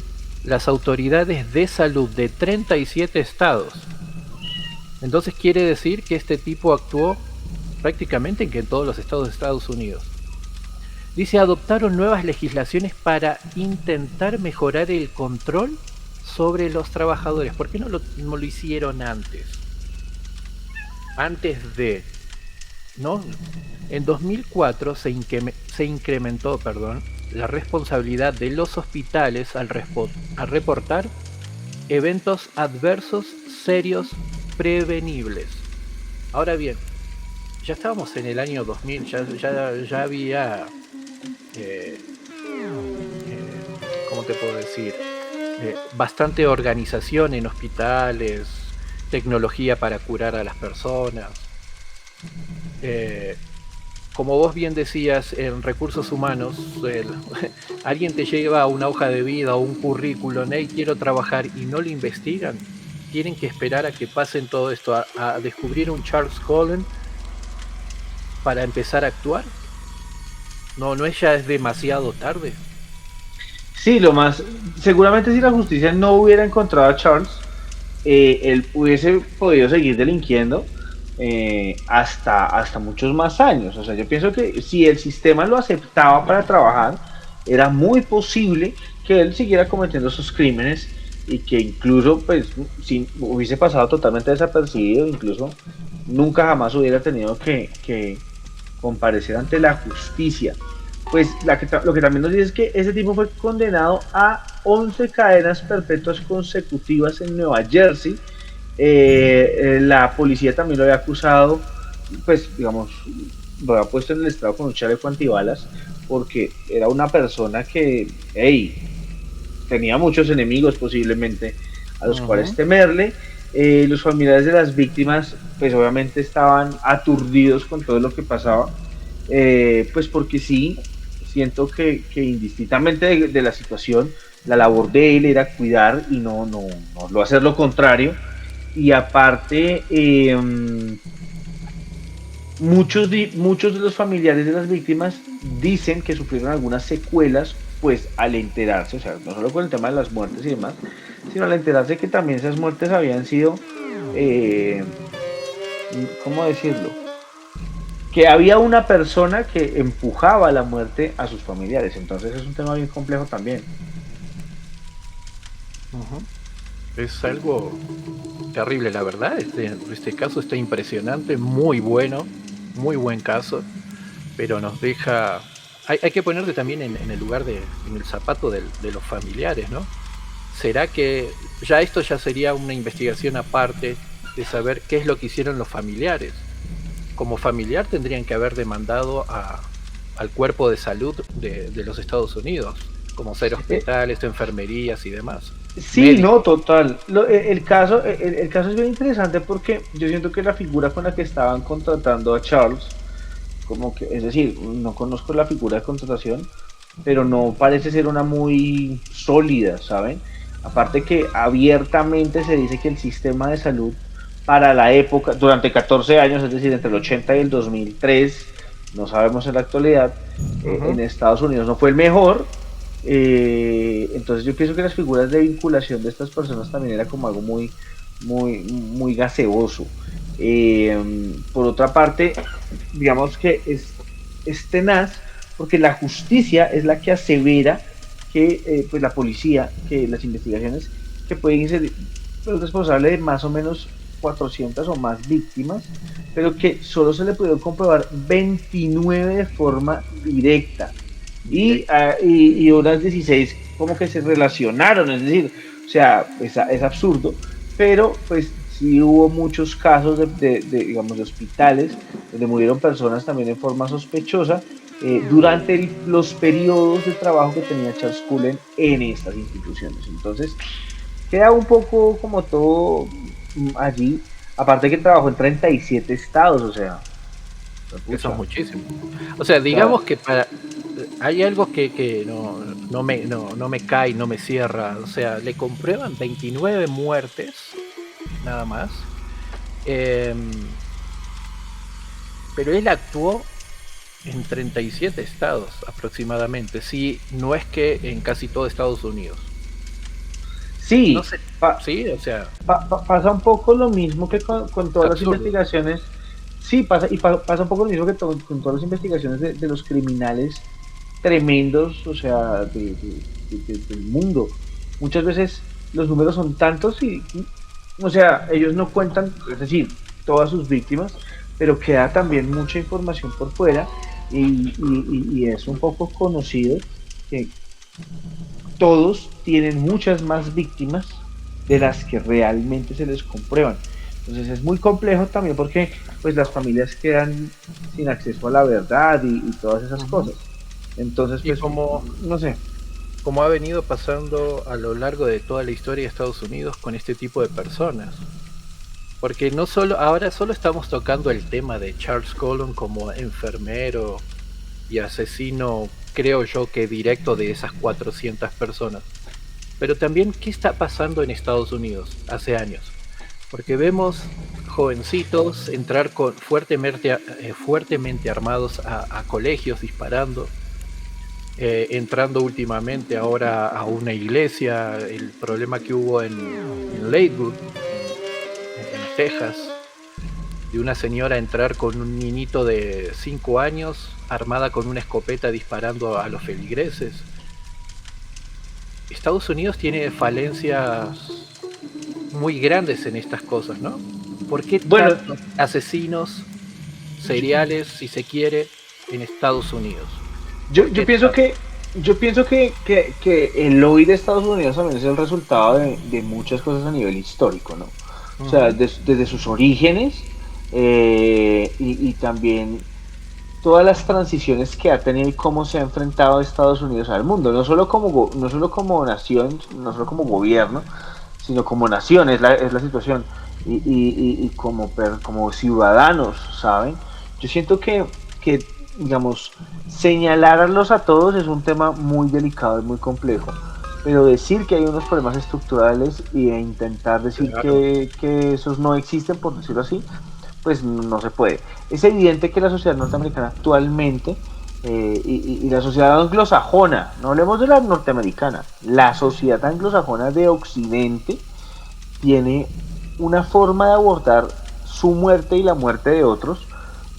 Speaker 1: las autoridades de salud de 37 estados. Entonces quiere decir que este tipo actuó prácticamente en todos los estados de Estados Unidos. Dice, adoptaron nuevas legislaciones para intentar mejorar el control sobre los trabajadores. ¿Por qué no lo hicieron antes? Antes de... ¿no? En 2004 se incrementó, la responsabilidad de los hospitales al reportar eventos adversos serios prevenibles. Ahora bien, ya estábamos en el año 2000, ya había, ¿cómo te puedo decir? Bastante organización en hospitales, tecnología para curar a las personas. Como vos bien decías, en recursos humanos, alguien te lleva una hoja de vida o un currículum, hey, quiero trabajar, y no lo investigan. Tienen que esperar a que pasen todo esto, a descubrir un Charles Cullen para empezar a actuar. No es ya es demasiado tarde.
Speaker 2: Sí, seguramente si la justicia no hubiera encontrado a Charles, él hubiese podido seguir delinquiendo hasta muchos más años. O sea, yo pienso que si el sistema lo aceptaba para trabajar, era muy posible que él siguiera cometiendo sus crímenes y que incluso, pues, si hubiese pasado totalmente desapercibido, incluso nunca jamás hubiera tenido que comparecer ante la justicia. Pues lo que también nos dice es que ese tipo fue condenado a 11 cadenas perpetuas consecutivas en Nueva Jersey. La policía también lo había acusado, pues digamos, lo había puesto en el estrado con un chaleco antibalas, porque era una persona que, tenía muchos enemigos posiblemente a los cuales temerle. Los familiares de las víctimas, pues obviamente estaban aturdidos con todo lo que pasaba, pues porque sí, siento que indistintamente de la situación, la labor de él era cuidar y no hacer lo contrario. Y aparte, muchos de los familiares de las víctimas dicen que sufrieron algunas secuelas, pues al enterarse, o sea, no solo con el tema de las muertes y demás, sino al enterarse que también esas muertes habían sido, ¿cómo decirlo? Que había una persona que empujaba la muerte a sus familiares. Entonces es un tema bien complejo también.
Speaker 1: Es algo terrible, la verdad. Este caso está impresionante, muy bueno, muy buen caso, pero nos deja... Hay que ponerte también en el lugar en el zapato de los familiares, ¿no? ¿Será que ya esto ya sería una investigación aparte de saber qué es lo que hicieron los familiares? Como familiar tendrían que haber demandado al cuerpo de salud de los Estados Unidos, como ser hospitales, enfermerías y demás.
Speaker 2: Sí, médicos. No, total. El caso es bien interesante porque yo siento que la figura con la que estaban contratando a Charles, como que, es decir, no conozco la figura de contratación, pero no parece ser una muy sólida, ¿saben? Aparte que abiertamente se dice que el sistema de salud para la época, durante 14 años, es decir, entre el 80 y el 2003, no sabemos en la actualidad, en Estados Unidos no fue el mejor. Entonces yo pienso que las figuras de vinculación de estas personas también era como algo muy gaseoso. Por otra parte, digamos que es tenaz porque la justicia es la que asevera que pues la policía, que las investigaciones que pueden ser responsables de más o menos 400 o más víctimas, pero que solo se le pudo comprobar 29 de forma directa y unas 16 como que se relacionaron, es decir, o sea, es absurdo, pero pues sí hubo muchos casos digamos, de hospitales donde murieron personas también en forma sospechosa durante los periodos de trabajo que tenía Charles Cullen en estas instituciones. Entonces queda un poco como todo allí, aparte que trabajó en 37 estados, o sea,
Speaker 1: eso es muchísimo. O sea, digamos que hay algo que no me cae, no me cierra. O sea, le comprueban 29 muertes, nada más. Em, pero él actuó en 37 estados aproximadamente, si no es que en casi todo Estados Unidos. No
Speaker 2: Sí,
Speaker 1: sé, sí, o sea,
Speaker 2: pasa un poco lo mismo que con
Speaker 1: es
Speaker 2: todas las
Speaker 1: absurdo.
Speaker 2: investigaciones. Sí, pasa un poco lo mismo que con todas las investigaciones de los criminales tremendos, o sea, del mundo. Muchas veces los números son tantos o sea, ellos no cuentan, es decir, todas sus víctimas, pero queda también mucha información por fuera y es un poco conocido que todos tienen muchas más víctimas de las que realmente se les comprueban. Entonces es muy complejo también porque pues las familias quedan sin acceso a la verdad y todas esas
Speaker 1: Ujú.
Speaker 2: cosas. Entonces
Speaker 1: Y
Speaker 2: pues no sé.
Speaker 1: como ha venido pasando a lo largo de toda la historia de Estados Unidos con este tipo de personas. Porque no solo, ahora solo estamos tocando el tema de Charles Colon como enfermero y asesino, creo yo que directo de esas 400 personas. Pero también, ¿qué está pasando en Estados Unidos hace años? Porque vemos jovencitos entrar fuertemente armados a colegios disparando, entrando últimamente ahora a una iglesia, el problema que hubo en Lakewood, en Texas, de una señora entrar con un niñito de 5 años armada con una escopeta disparando a los feligreses. Estados Unidos tiene falencias muy grandes en estas cosas, ¿no? ¿Por qué
Speaker 2: Bueno,
Speaker 1: tantos asesinos
Speaker 2: yo,
Speaker 1: seriales, si se quiere, en Estados Unidos?
Speaker 2: yo,
Speaker 1: ¿Por
Speaker 2: yo
Speaker 1: qué
Speaker 2: pienso
Speaker 1: tanto?
Speaker 2: que el hoy de Estados Unidos también es el resultado de muchas cosas a nivel histórico, ¿no? O sea,
Speaker 1: Ujú.
Speaker 2: desde sus orígenes y también todas las transiciones que ha tenido y cómo se ha enfrentado Estados Unidos al mundo, no solo como nación, no solo como gobierno, sino como nación, es la situación, y como, como ciudadanos, ¿saben? Yo siento que, digamos, señalarlos a todos es un tema muy delicado y muy complejo, pero decir que hay unos problemas estructurales e intentar decir
Speaker 1: Claro.
Speaker 2: que esos no existen, por decirlo así, pues no se puede. Es evidente que la sociedad norteamericana actualmente y la sociedad anglosajona, no hablemos de la norteamericana, la sociedad anglosajona de Occidente tiene una forma de abordar su muerte y la muerte de otros,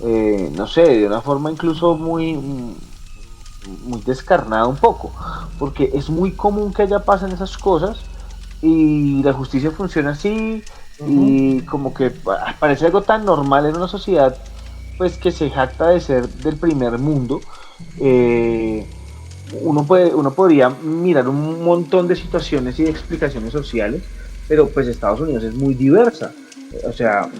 Speaker 2: no sé, de una forma incluso muy descarnada un poco, porque es muy común que allá pasen esas cosas y la justicia funciona así
Speaker 1: Ujú.
Speaker 2: y como que parece algo tan normal en una sociedad pues que se jacta de ser del primer mundo. eh, uno podría mirar un montón de situaciones y de explicaciones sociales, pero pues Estados Unidos es muy diversa. O sea,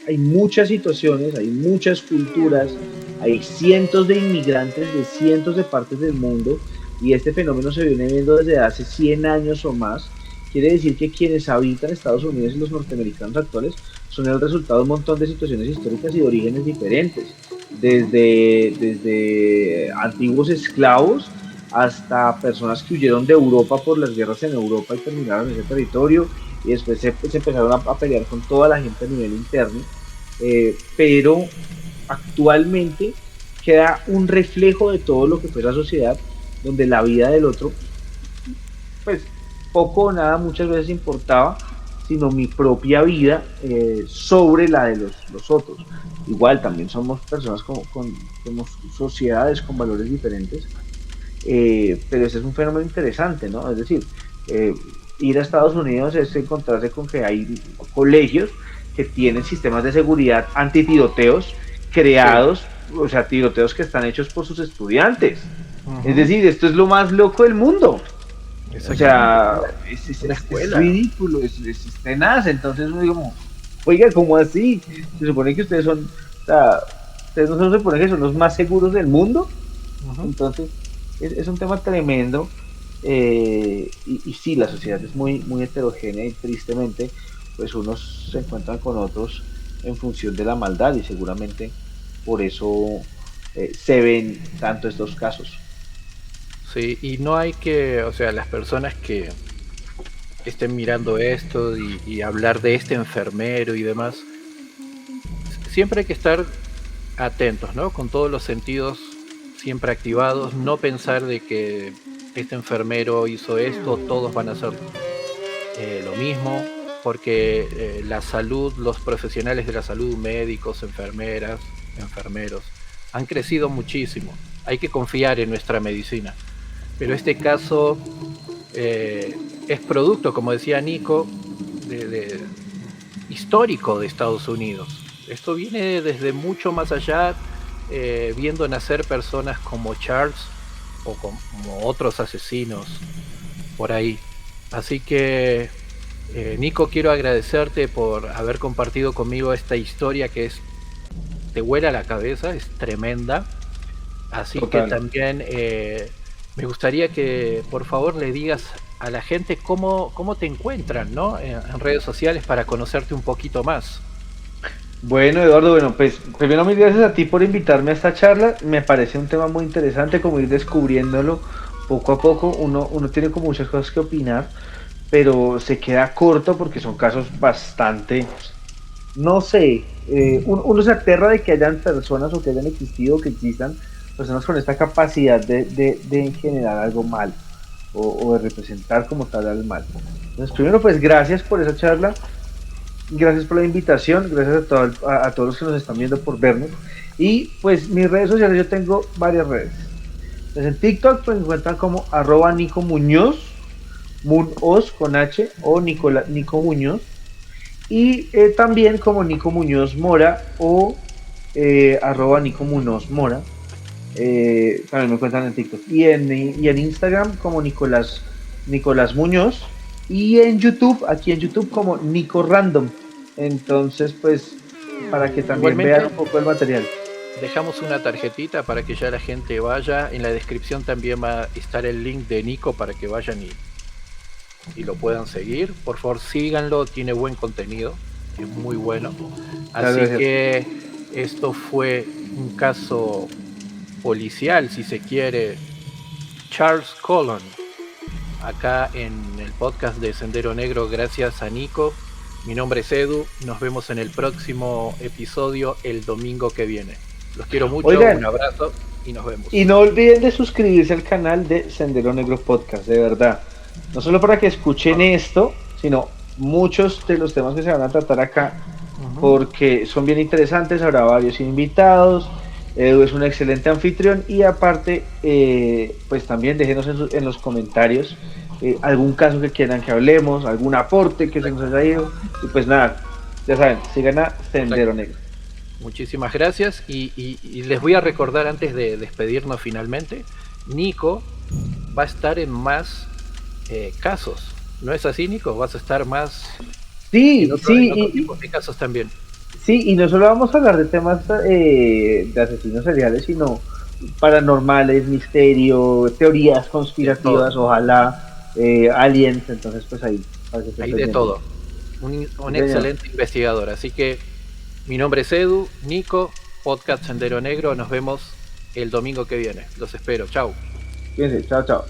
Speaker 2: hay muchas situaciones, hay muchas culturas, hay cientos de inmigrantes de cientos de partes del mundo y este fenómeno se viene viendo desde hace 100 años o más. Quiere decir que quienes habitan Estados Unidos y los norteamericanos actuales son el resultado de un montón de situaciones históricas y de orígenes diferentes, desde antiguos esclavos hasta personas que huyeron de Europa por las guerras en Europa y terminaron en ese territorio y después se empezaron a pelear con toda la gente a nivel interno, pero actualmente queda un reflejo de todo lo que fue la sociedad, donde la vida del otro, pues poco o nada muchas veces importaba, sino mi propia vida sobre la de los otros. Igual también somos personas somos sociedades con valores diferentes, pero ese es un fenómeno interesante, ¿no? Es decir, eh, ir a Estados Unidos es encontrarse con que hay colegios que tienen sistemas de seguridad antitiroteos
Speaker 1: Sí.
Speaker 2: creados, o sea, tiroteos que están hechos por sus estudiantes. Es
Speaker 1: Ujú.
Speaker 2: decir, esto es lo más loco del mundo. O
Speaker 1: Exactamente.
Speaker 2: sea,
Speaker 1: Una
Speaker 2: es
Speaker 1: escuela.
Speaker 2: ridículo, es tenaz. Entonces uno digo, oiga, ¿cómo así? Se supone que ustedes son, o sea, ustedes no se supone que son los más seguros del mundo.
Speaker 1: Ujú.
Speaker 2: Entonces, es un tema tremendo. Y sí, la sociedad es muy heterogénea y tristemente, pues unos se encuentran con otros en función de la maldad y seguramente por eso se ven tanto estos casos.
Speaker 1: Sí, y no hay que, o sea, las personas que estén mirando esto y hablar de este enfermero y demás, siempre hay que estar atentos, ¿no? Con todos los sentidos siempre activados, no pensar de que este enfermero hizo esto, todos van a hacer lo mismo, porque la salud, los profesionales de la salud, médicos, enfermeras, enfermeros, han crecido muchísimo. Hay que confiar en nuestra medicina. Pero este caso es producto, como decía Nico, histórico de Estados Unidos. Esto viene desde mucho más allá, viendo nacer personas como Charles o como otros asesinos por ahí. Así que, Nico, quiero agradecerte por haber compartido conmigo esta historia que te vuela la cabeza, es tremenda. Así
Speaker 2: Total.
Speaker 1: que también me gustaría que por favor le digas a la gente cómo te encuentran, ¿no? En redes sociales para conocerte un poquito más.
Speaker 2: Bueno, Eduardo, bueno, pues primero mil gracias a ti por invitarme a esta charla. Me parece un tema muy interesante, como ir descubriéndolo poco a poco. Uno tiene como muchas cosas que opinar, pero se queda corto porque son casos bastante, no sé, uno se aterra de que hayan personas o que hayan existido o que existan personas con esta capacidad de generar algo mal o de representar como tal al mal. Entonces, primero, pues gracias por esa charla. Gracias por la invitación, gracias a todos los que nos están viendo por vernos. Y pues mis redes sociales, yo tengo varias redes. Entonces, en TikTok pues, me encuentran como @Nico Muñoz, Munoz con H o Nico Muñoz. Y también como Nico Muñoz Mora o @Nico Muñoz Mora. También me encuentran en TikTok. Y en Instagram como Nicolás Muñoz. Y en YouTube, aquí en YouTube como Nico Random. Entonces, pues, para que también
Speaker 1: Igualmente,
Speaker 2: vean un poco el material.
Speaker 1: dejamos una tarjetita para que ya la gente vaya. En la descripción también va a estar el link de Nico para que vayan y lo puedan seguir. Por favor, síganlo, tiene buen contenido, es muy bueno. Así
Speaker 2: Gracias.
Speaker 1: que esto fue un caso policial, si se quiere. Charles Cullen, acá en el podcast de Sendero Negro, gracias a Nico. Mi nombre es Edu, nos vemos en el próximo episodio el domingo que viene. Los quiero mucho,
Speaker 2: Oigan,
Speaker 1: un abrazo y nos vemos.
Speaker 2: y no olviden de suscribirse al canal de Sendero Negro Podcast, de verdad. No solo para que escuchen esto, sino muchos de los temas que se van a tratar acá, porque son bien interesantes, habrá varios invitados. Edu es un excelente anfitrión y aparte, pues también déjenos en los comentarios algún caso que quieran que hablemos, algún aporte que se nos haya ido. Y pues nada, ya saben, sigan a Sendero Negro.
Speaker 1: Muchísimas gracias y les voy a recordar antes de despedirnos finalmente, Nico va a estar en más casos. ¿No es así, Nico? Vas a estar más
Speaker 2: Sí,
Speaker 1: en otros tipos de casos también.
Speaker 2: Sí, y no solo vamos a hablar de temas de asesinos seriales, sino paranormales, misterio, teorías conspirativas, ojalá, aliens, entonces pues ahí.
Speaker 1: Hay de todo. Un excelente investigador. Así que mi nombre es Edu, Nico, podcast Sendero Negro. Nos vemos el domingo que viene. Los espero. Chau.
Speaker 2: Fíjense, chao, chao.